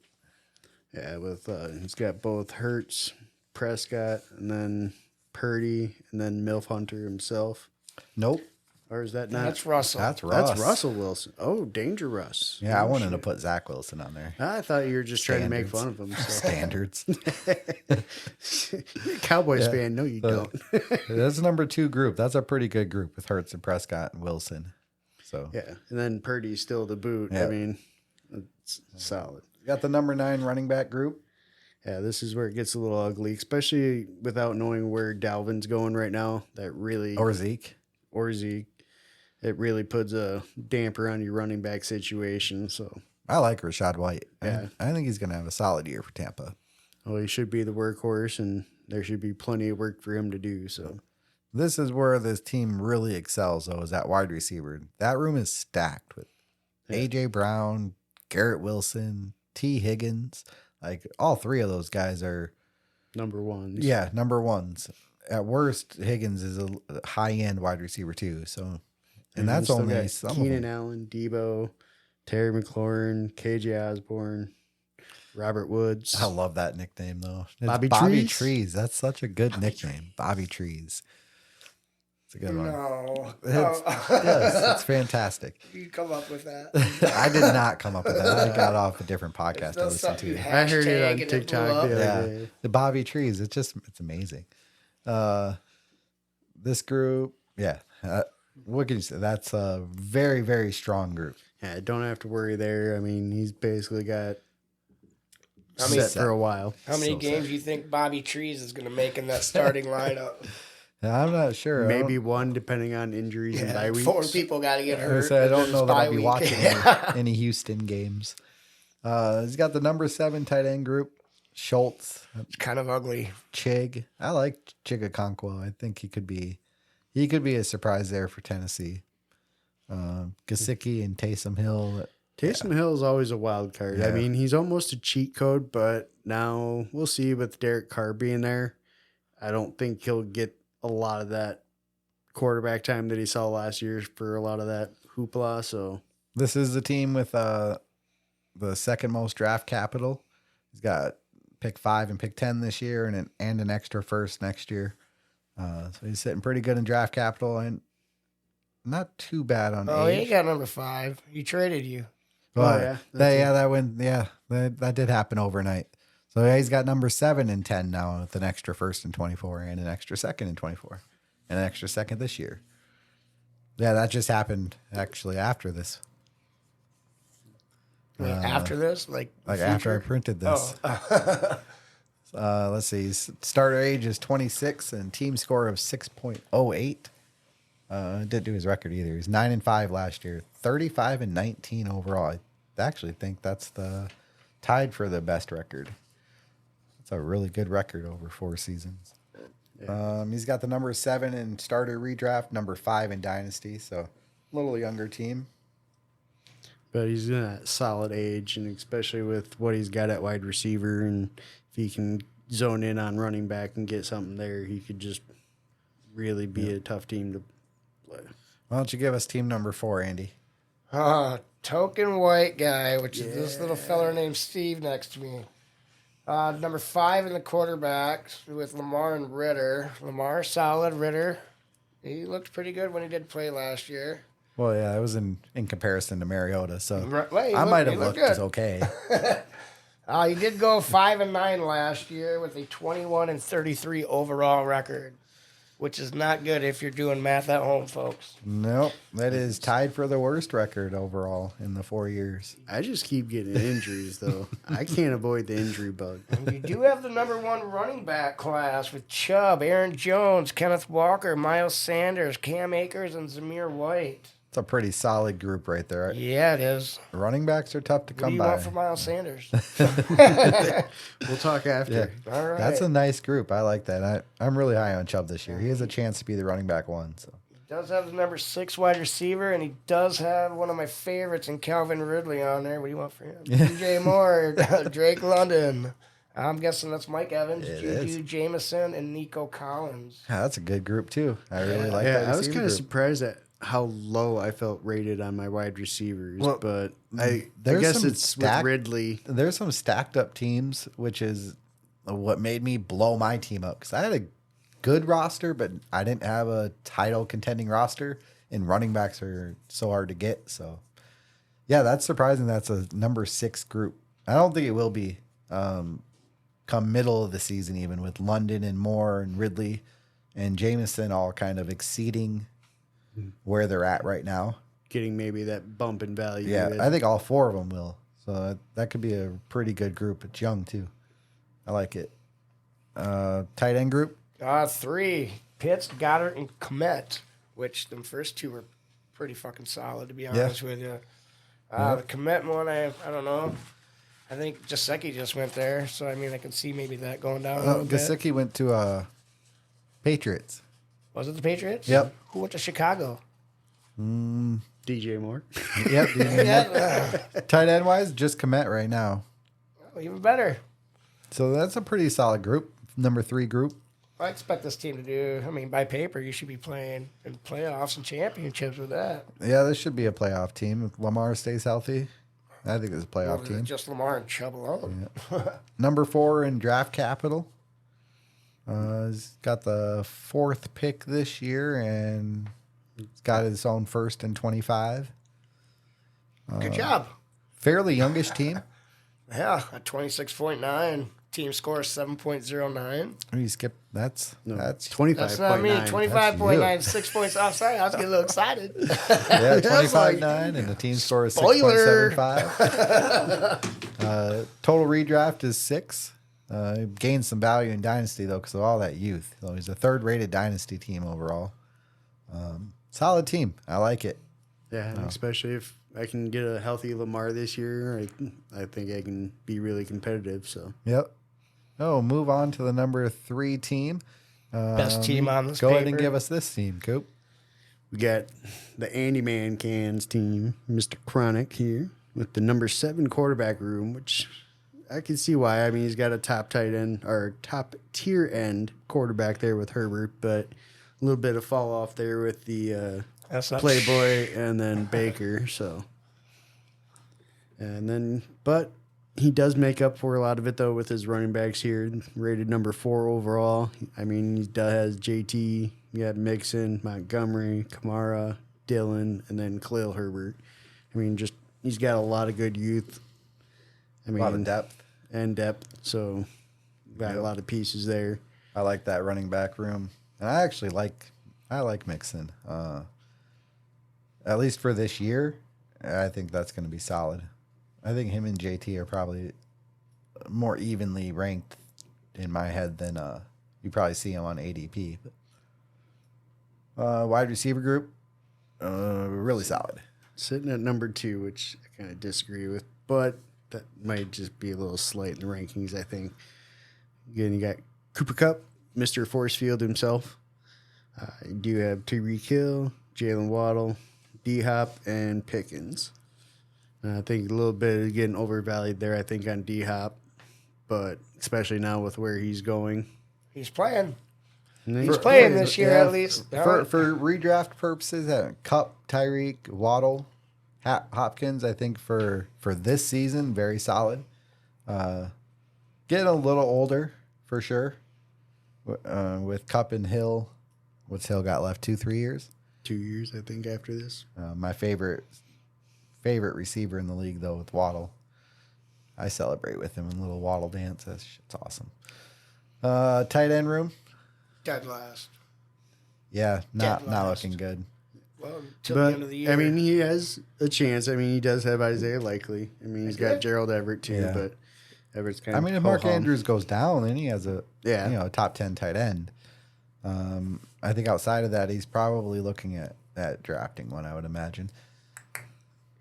Speaker 2: Yeah, with he's got both Hurts, Prescott, and then Purdy, and then Milf Hunter himself.
Speaker 1: Nope.
Speaker 2: Or is that not?
Speaker 3: That's Russell.
Speaker 1: That's Russ.
Speaker 2: That's Russell Wilson. Oh, Danger Russ.
Speaker 1: Yeah, I
Speaker 2: Oh,
Speaker 1: wanted to
Speaker 2: shit.
Speaker 1: put Zach Wilson on there.
Speaker 2: I thought you were just trying to make
Speaker 1: Standards.
Speaker 2: fun of him. So.
Speaker 1: Standards.
Speaker 2: You're a Cowboys fan. No, you don't.
Speaker 1: That's number 2 group. That's a pretty good group with Hurts and Prescott and Wilson. So
Speaker 2: Yeah, and then Purdy's still the boot.
Speaker 1: Yeah.
Speaker 2: I mean, it's solid.
Speaker 1: we got the number 9 running back group.
Speaker 2: Yeah, this is where it gets a little ugly, especially without knowing where Dalvin's going right now. That really
Speaker 1: Or Zeke.
Speaker 2: or Zeke, it really puts a damper on your running back situation. So,
Speaker 1: I like Rashad White.
Speaker 2: Yeah.
Speaker 1: I think he's going to have a solid year for Tampa.
Speaker 2: well, he should be the workhorse, and there should be plenty of work for him to do. So,
Speaker 1: This is where this team really excels, though, is at wide receiver. That room is stacked with A.J. Brown, Garrett Wilson, T. Higgins. Like, all three of those guys are,
Speaker 2: Number ones.
Speaker 1: yeah, number ones. At worst, Higgins is a high-end wide receiver, too. So, and that's
Speaker 2: you still
Speaker 1: only
Speaker 2: got
Speaker 1: some of
Speaker 2: Keenan
Speaker 1: them.
Speaker 2: Allen, Debo, Terry McLaurin, KJ Osborne, Robert Woods.
Speaker 1: I love that nickname, though. It's
Speaker 2: Bobby
Speaker 1: Bobby
Speaker 2: Trees?
Speaker 1: Trees. That's such a good nickname. Bobby Trees. It's a good one.
Speaker 3: No.
Speaker 1: Yes, it's fantastic.
Speaker 3: You come up with that.
Speaker 1: I did not come up with that. I got off a different podcast I
Speaker 3: That's
Speaker 1: listened
Speaker 3: something you
Speaker 1: to.
Speaker 2: I heard it
Speaker 3: hashtag
Speaker 2: on
Speaker 3: and it
Speaker 2: TikTok
Speaker 3: blew up.
Speaker 2: the other
Speaker 1: Yeah,
Speaker 2: day.
Speaker 1: the Bobby Trees. It's amazing. This group, yeah. What can you say? That's a very, very strong group.
Speaker 2: Yeah, don't have to worry there. I mean, he's basically got
Speaker 3: How many-
Speaker 2: set for a while.
Speaker 3: How many
Speaker 1: So
Speaker 3: games do you think Bobby Trees is going to make in that starting lineup?
Speaker 1: I'm not sure.
Speaker 2: Maybe one, depending on injuries and bye weeks.
Speaker 3: 4 people got to get
Speaker 1: I,
Speaker 3: hurt.
Speaker 1: I don't
Speaker 3: This
Speaker 1: know that
Speaker 3: bye
Speaker 1: I'll be
Speaker 3: week.
Speaker 1: watching any Houston games. He's got the number 7 tight end group. Schultz,
Speaker 3: It's kind of ugly.
Speaker 1: Chig. I like Chigakonkwo. I think he could be a surprise there for Tennessee. Gesicki and Taysom Hill.
Speaker 2: Taysom Hill is always a wild card. I
Speaker 1: Yeah.
Speaker 2: mean, he's almost a cheat code, but now we'll see with Derek Carr being there. I don't think he'll get a lot of that quarterback time that he saw last year for a lot of that hoopla. So
Speaker 1: This is the team with the second most draft capital. He's got pick 5 and pick 10 this year, and an extra first next year. So he's sitting pretty good in draft capital and not too bad on
Speaker 3: Oh,
Speaker 1: age.
Speaker 3: he got number 5. He traded you.
Speaker 1: But
Speaker 2: yeah,
Speaker 1: that did happen overnight. So yeah, he's got number 7 and 10 now with an extra first in 24 and an extra second in 24 and an extra second this year. Yeah, that just happened actually after this.
Speaker 3: After this, like
Speaker 1: After I
Speaker 3: future?
Speaker 1: printed this.
Speaker 3: Oh.
Speaker 1: Let's see. Starter age is 26 and team score of 6.08. Didn't do his record either. He's 9-5 last year, 35-19 overall. I actually think that's the tied for the best record. It's a really good record over 4 seasons. He's got the number 7 in starter redraft, number 5 in dynasty, so a little younger team.
Speaker 2: but he's in that solid age, and especially with what he's got at wide receiver, and if he can zone in on running back and get something there, he could just really be a tough team to play.
Speaker 1: Why don't you give us team number 4, Andy?
Speaker 3: Token white guy, which is this little feller named Steve next to me. Number 5 in the quarterbacks with Lamar and Ritter. Lamar, solid. Ritter, he looked pretty good when he did play last year.
Speaker 1: Well, yeah, it was in comparison to Mariota, so
Speaker 3: Well, he
Speaker 1: I might have
Speaker 3: he
Speaker 1: looked
Speaker 3: good.
Speaker 1: as okay.
Speaker 3: He did go 5-9 last year with a 21-33 overall record, which is not good if you're doing math at home, folks.
Speaker 1: Nope, that is tied for the worst record overall in the 4 years.
Speaker 2: I just keep getting injuries, though. I can't avoid the injury bug.
Speaker 3: You do have the number 1 running back class with Chubb, Aaron Jones, Kenneth Walker, Miles Sanders, Cam Akers, and Zamir White.
Speaker 1: It's a pretty solid group right there.
Speaker 3: Yeah, it is.
Speaker 1: Running backs are tough to
Speaker 3: What do
Speaker 1: come
Speaker 3: you
Speaker 1: by.
Speaker 3: want for Miles Sanders?
Speaker 2: We'll talk after.
Speaker 3: Yeah. All right.
Speaker 1: That's a nice group. I like that. I'm really high on Chubb this year. He has a chance to be the running back 1. So
Speaker 3: He does have the number 6 wide receiver, and he does have one of my favorites in Calvin Ridley on there. What do you want for him? DJ Moore, Drake London. I'm guessing that's Mike Evans,
Speaker 1: It
Speaker 3: Juju
Speaker 1: is.
Speaker 3: Jameson, and Nico Collins.
Speaker 1: yeah, that's a good group too. I really like
Speaker 2: Yeah,
Speaker 1: that.
Speaker 2: I was
Speaker 1: receiver
Speaker 2: kind of
Speaker 1: group.
Speaker 2: surprised at how low I felt rated on my wide receivers,
Speaker 1: Well,
Speaker 2: but I
Speaker 1: there's
Speaker 2: guess
Speaker 1: some
Speaker 2: it's
Speaker 1: stack-
Speaker 2: with Ridley.
Speaker 1: There's some stacked up teams, which is what made me blow my team up because I had a good roster, but I didn't have a title contending roster, and running backs are so hard to get. So, yeah, that's surprising. That's a number 6 group. I don't think it will be come middle of the season, even with London and Moore and Ridley and Jameson all kind of exceeding where they're at right now.
Speaker 2: Getting maybe that bump in value.
Speaker 1: Yeah,
Speaker 2: that-
Speaker 1: I think all 4 of them will. So that could be a pretty good group. It's young too. I like it. Tight end group.
Speaker 3: 3, Pitts, Goddard, and Komet, which the first 2 were pretty fucking solid, to be honest with you. The Komet one, I don't know. I think Jasecki just went there, so I mean, I can see maybe that going down a little bit.
Speaker 1: Gesicki went to Patriots.
Speaker 3: Was it the Patriots?
Speaker 1: Yep.
Speaker 3: Who went to Chicago?
Speaker 2: DJ Moore.
Speaker 1: Yep.
Speaker 3: Yeah,
Speaker 1: Tight end wise, just Komet right now.
Speaker 3: even better.
Speaker 1: So that's a pretty solid group. Number 3 group.
Speaker 3: I expect this team to do. I mean, by paper, you should be playing in playoffs and championships with that.
Speaker 1: Yeah, this should be a playoff team if Lamar stays healthy. I think it's a playoff
Speaker 3: Well,
Speaker 1: team.
Speaker 3: just Lamar and Chubb alone.
Speaker 1: Number 4 in draft capital. He's got the 4th pick this year and he's got his own first in 25.
Speaker 3: Good job.
Speaker 1: Fairly youngish team.
Speaker 3: Yeah, at 26.9. Team score 7.09.
Speaker 1: You skip. That's
Speaker 2: 25.9.
Speaker 3: That's not me. 25.9, 6 points offside. I was getting a little excited.
Speaker 1: yeah, 25-9, and the team score is
Speaker 3: Spoiler.
Speaker 1: 6.75. Total redraft is 6. Gained some value in Dynasty, though, because of all that youth. So he's a 3rd-rated Dynasty team overall. Solid team. I like it.
Speaker 2: Yeah, especially if I can get a healthy Lamar this year, I think I can be really competitive. So
Speaker 1: Yep. Oh, move on to the number 3 team.
Speaker 3: Best team on this
Speaker 1: Go ahead and
Speaker 3: paper.
Speaker 1: give us this team, Coop.
Speaker 2: we got the Andy Man Cans team, Mr. Chronic here with the number 7 quarterback room, which I can see why. I mean, he's got a top tight end or top tier end quarterback there with Herbert, but a little bit of fall off there with the
Speaker 3: That's not
Speaker 2: Playboy and then Baker. So, and then, but he does make up for a lot of it though with his running backs here, rated number 4 overall. I mean, he does has JT, you got Mixon, Montgomery, Kamara, Dillon, and then Khalil Herbert. I mean, just he's got a lot of good youth. I
Speaker 1: A
Speaker 2: mean,
Speaker 1: lot of depth.
Speaker 2: and depth. So, got a lot of pieces there.
Speaker 1: I like that running back room, and I actually like Mixon. At least for this year, I think that's going to be solid. I think him and JT are probably more evenly ranked in my head than you probably see him on ADP. Wide receiver group, really solid.
Speaker 2: Sitting at number 2, which I kind of disagree with, but that might just be a little slight in the rankings, I think. Again, you got Cooper Kupp, Mr. Force Field himself. You do have Tyreek Hill, Jalen Waddle, D-Hop, and Pickens. I think a little bit of getting overvalued there, I think, on D-Hop, but especially now with where he's going.
Speaker 3: He's playing.
Speaker 2: And then
Speaker 3: He's playing this year at least.
Speaker 1: For redraft purposes, Cup, Tyreek, Waddle, Hopkins, I think for this season, very solid. Getting a little older for sure. With Cup and Hill, what's Hill got left? 2-3 years.
Speaker 2: 2 years, I think, after this.
Speaker 1: My favorite receiver in the league though with Waddle. I celebrate with him in a little Waddle dance. That shit's awesome. Tight end room.
Speaker 3: Dead last.
Speaker 1: Yeah, not
Speaker 3: Dead last.
Speaker 1: looking good.
Speaker 3: Well, until the end of the year.
Speaker 2: I mean, he has a chance. I mean, he does have Isaiah Likely. I mean, he's got Gerald Everett too,
Speaker 1: Yeah.
Speaker 2: but Everett's kind
Speaker 1: I
Speaker 2: of.
Speaker 1: mean, if Mark Andrews goes down, then he has a
Speaker 2: Yeah.
Speaker 1: a top 10 tight end. I think outside of that, he's probably looking at drafting one. I would imagine.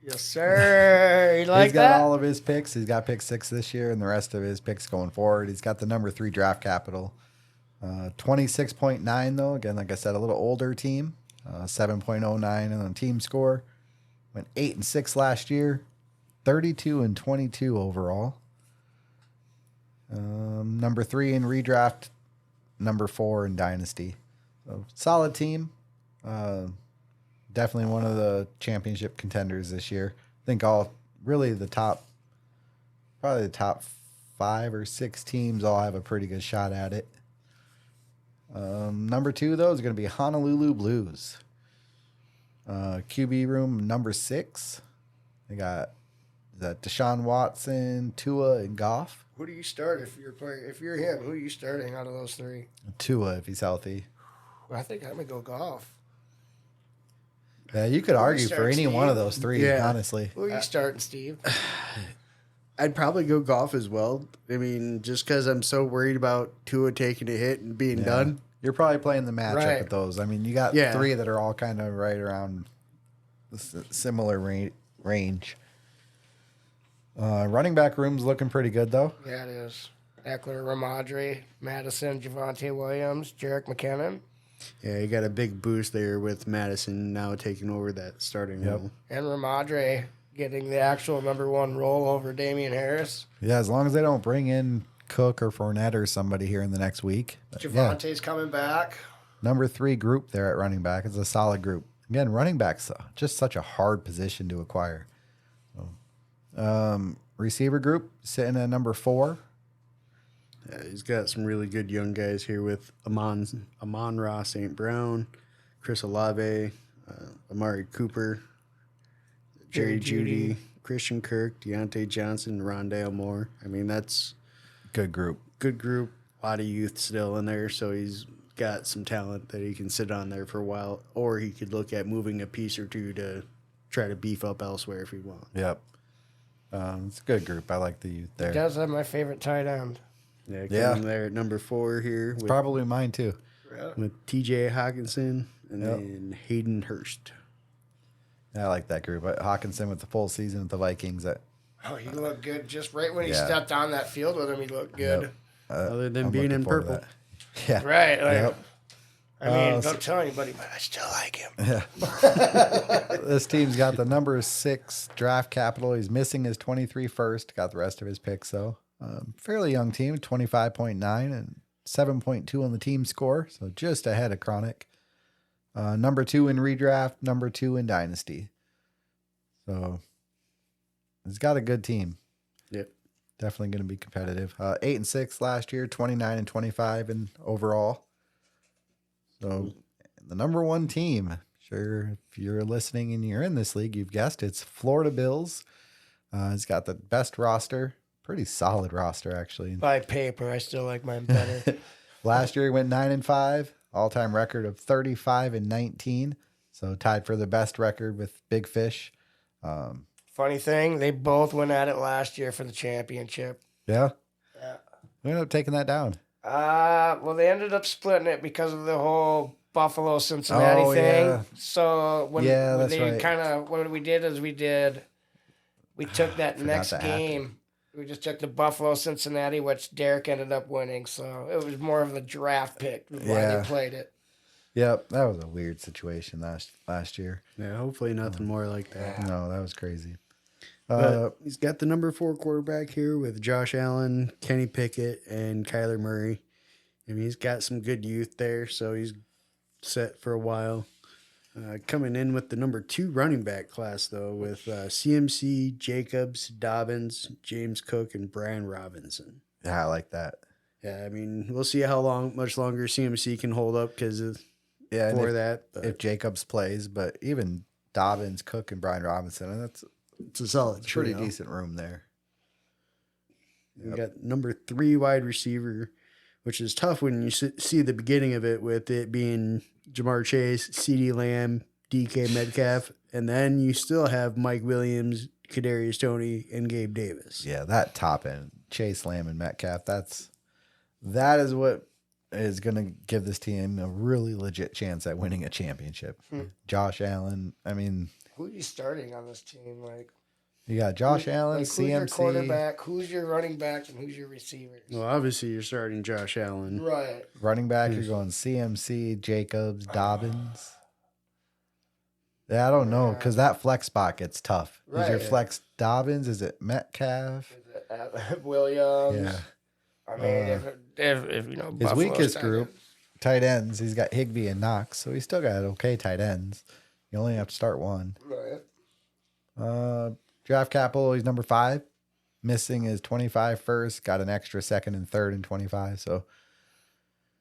Speaker 3: yes, sir. You like
Speaker 1: He's got
Speaker 3: that?
Speaker 1: all of his picks. He's got pick 6 this year, and the rest of his picks going forward. He's got the number 3 draft capital. 26.9 though. Again, like I said, a little older team. 7.09 on the team score. Went 8-6 last year. 32-22 overall. Number 3 in redraft. Number 4 in dynasty. So solid team. Definitely one of the championship contenders this year. I think probably the top 5 or 6 teams all have a pretty good shot at it. Number 2 though is going to be Honolulu Blues. QB room number 6. They got Deshaun Watson, Tua, and Goff.
Speaker 3: Who do you start if you're playing? If you're him, who are you starting out of those 3?
Speaker 1: Tua if he's healthy.
Speaker 3: Well, I think I'm gonna go golf.
Speaker 1: Yeah, you could argue for
Speaker 3: start,
Speaker 1: any
Speaker 3: Steve?
Speaker 1: one of those 3,
Speaker 2: Yeah.
Speaker 1: honestly.
Speaker 3: Who are you starting, Steve?
Speaker 2: I'd probably go golf as well. I mean, just because I'm so worried about Tua taking a hit and being done.
Speaker 1: You're probably playing the matchup
Speaker 3: Right.
Speaker 1: with those. I mean, you got
Speaker 2: Yeah.
Speaker 1: 3 that are all kind of right around the similar range. Running back room's looking pretty good, though.
Speaker 3: Yeah, it is. Eckler, Ramadre, Madison, Javante Williams, Jarek McKinnon.
Speaker 2: Yeah, he got a big boost there with Madison now taking over that starting
Speaker 1: Yep.
Speaker 2: role.
Speaker 3: And Ramadre getting the actual number one role over Damian Harris.
Speaker 1: Yeah, as long as they don't bring in Cook or Fournette or somebody here in the next week. But yeah,
Speaker 3: Javante's coming back.
Speaker 1: number 3 group there at running back. It's a solid group. Again, running back's just such a hard position to acquire. Receiver group sitting at number 4.
Speaker 2: Yeah, he's got some really good young guys here with Amon Ross St. Brown, Chris Olave, Amari Cooper, Jerry Jeudy, Christian Kirk, Deontay Johnson, Rondale Moore. I mean, that's
Speaker 1: Good group.
Speaker 2: good group. A lot of youth still in there, so he's got some talent that he can sit on there for a while, or he could look at moving a piece or two to try to beef up elsewhere if he wants.
Speaker 1: Yep. It's a good group. I like the youth
Speaker 3: He
Speaker 1: there.
Speaker 3: does have my favorite tight end.
Speaker 2: Yeah,
Speaker 1: Yeah.
Speaker 2: coming there at number 4 here with,
Speaker 1: Probably mine too.
Speaker 2: with TJ Hawkinson and
Speaker 1: Yep.
Speaker 2: then Hayden Hurst.
Speaker 1: I like that group. Hawkinson with the full season with the Vikings.
Speaker 3: Oh, he looked good just right when he
Speaker 1: Yeah.
Speaker 3: stepped on that field with him. He looked good.
Speaker 1: Yep.
Speaker 2: Other than
Speaker 1: I'm
Speaker 2: being
Speaker 1: looking
Speaker 2: in
Speaker 1: forward to
Speaker 2: purple.
Speaker 1: that. Yeah.
Speaker 3: Right. Like,
Speaker 1: Yep.
Speaker 3: I mean,
Speaker 1: so-
Speaker 3: don't tell anybody, but I still like him.
Speaker 1: This team's got the number 6 draft capital. He's missing his 23 first. Got the rest of his picks, though. Fairly young team, 25.9 and 7.2 on the team score. So just ahead of Chronic. Number 2 in redraft, number 2 in Dynasty. So he's got a good team.
Speaker 2: Yep.
Speaker 1: Definitely going to be competitive. 8-6 last year, 29-25 in overall. So the number 1 team, sure, if you're listening and you're in this league, you've guessed it's Florida Bills. It's got the best roster, pretty solid roster actually.
Speaker 3: By paper, I still like mine better.
Speaker 1: Last year he went 9-5, all-time record of 35-19. So tied for the best record with Big Fish.
Speaker 3: Funny thing, they both went at it last year for the championship.
Speaker 1: Yeah.
Speaker 3: Yeah.
Speaker 1: We ended up taking that down.
Speaker 3: Well, they ended up splitting it because of the whole Buffalo Cincinnati
Speaker 1: Oh,
Speaker 3: thing.
Speaker 1: yeah.
Speaker 3: So when
Speaker 1: Yeah, that's
Speaker 3: they
Speaker 1: right.
Speaker 3: kind of what we did is we took that
Speaker 1: Forgot
Speaker 3: next
Speaker 1: that happened.
Speaker 3: game. We just took the Buffalo Cincinnati, which Derek ended up winning. So it was more of a draft pick why
Speaker 1: Yeah.
Speaker 3: they played it.
Speaker 1: Yep, that was a weird situation last year.
Speaker 2: Yeah, hopefully nothing more like that.
Speaker 1: No, that was crazy.
Speaker 2: But he's got the number 4 quarterback here with Josh Allen, Kenny Pickett, and Kyler Murray. I mean, he's got some good youth there, so he's set for a while. Coming in with the number 2 running back class, though, with CMC, Jacobs, Dobbins, James Cook, and Brian Robinson.
Speaker 1: Yeah, I like that.
Speaker 2: Yeah, I mean, we'll see how much longer CMC can hold up because
Speaker 1: Yeah, and
Speaker 2: for
Speaker 1: if,
Speaker 2: that. But
Speaker 1: if Jacobs plays, but even Dobbins, Cook, and Brian Robinson, that's
Speaker 2: it's a solid
Speaker 1: pretty
Speaker 2: trio.
Speaker 1: decent room there.
Speaker 2: We got number 3 wide receiver, which is tough when you see the beginning of it with it being Jamar Chase, CeeDee Lamb, DK Metcalf, and then you still have Mike Williams, Kadarius Toney, and Gabe Davis.
Speaker 1: Yeah, that top end, Chase, Lamb, and Metcalf, that is what is going to give this team a really legit chance at winning a championship. Josh Allen, I mean,
Speaker 3: Who are you starting on this team? Like,
Speaker 1: you got Josh Allen,
Speaker 3: who's your
Speaker 1: CMC.
Speaker 3: quarterback? Who's your running back? And who's your receivers?
Speaker 2: Well, obviously you're starting Josh Allen.
Speaker 3: Right.
Speaker 1: Running back, you're going CMC, Jacobs, Dobbins. Yeah, I don't know, because that flex spot gets tough. Is your
Speaker 3: Right.
Speaker 1: flex Dobbins? Is it Metcalf?
Speaker 3: Williams.
Speaker 1: Yeah.
Speaker 3: I mean, if you know
Speaker 1: His
Speaker 3: Buffalo's
Speaker 1: weakest
Speaker 3: tight
Speaker 1: group,
Speaker 3: end.
Speaker 1: tight ends, he's got Higbee and Knox, so he's still got okay tight ends. You only have to start one.
Speaker 3: Right.
Speaker 1: Draft capital, he's number 5. Missing his 25 first, got an extra second and third and 25. So,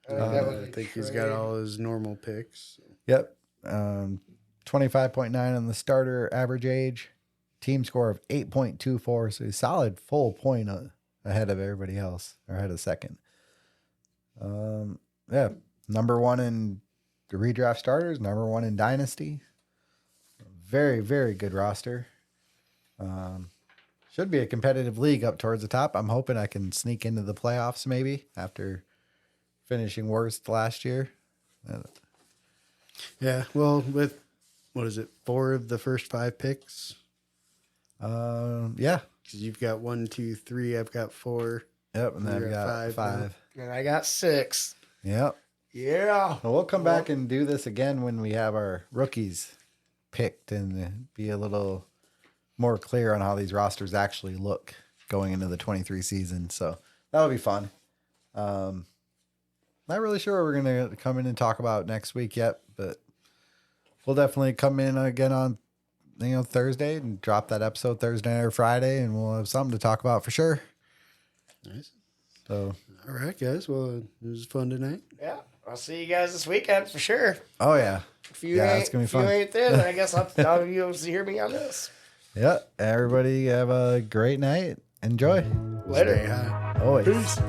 Speaker 2: I think he's got all his normal picks.
Speaker 1: yep. 25.9 on the starter average age. Team score of 8.24. So he's solid full point ahead of everybody else, or ahead of second. Yeah. Number 1 in the redraft starters, number 1 in Dynasty. Very, very good roster. Should be a competitive league up towards the top. I'm hoping I can sneak into the playoffs maybe after finishing worst last year.
Speaker 2: Yeah, well, with, what is it, 4 of the first 5 picks?
Speaker 1: Yeah.
Speaker 2: Because you've got 1, 2, 3. I've got 4.
Speaker 1: Yep. And then
Speaker 2: You're
Speaker 1: I've
Speaker 2: at
Speaker 1: got
Speaker 2: 5 now.
Speaker 1: 5.
Speaker 3: And I got 6.
Speaker 1: Yep.
Speaker 3: Yeah.
Speaker 1: Well, we'll come back and do this again when we have our rookies picked and be a little more clear on how these rosters actually look going into the 23 season. So that'll be fun. Not really sure what we're going to come in and talk about next week yet, but we'll definitely come in again on Thursday and drop that episode Thursday or Friday, and we'll have something to talk about for sure.
Speaker 2: Nice.
Speaker 1: So,
Speaker 2: All right, guys. Well, it was fun tonight.
Speaker 3: Yeah. I'll see you guys this weekend for sure.
Speaker 1: oh yeah,
Speaker 3: If you
Speaker 1: Yeah,
Speaker 3: ain't,
Speaker 1: it's gonna be
Speaker 3: if
Speaker 1: fun.
Speaker 3: you ain't there, then I guess I'll you'll hear me on this.
Speaker 1: yeah. Everybody have a great night. Enjoy.
Speaker 3: Later.
Speaker 2: Stay high.
Speaker 1: Always.
Speaker 3: Peace.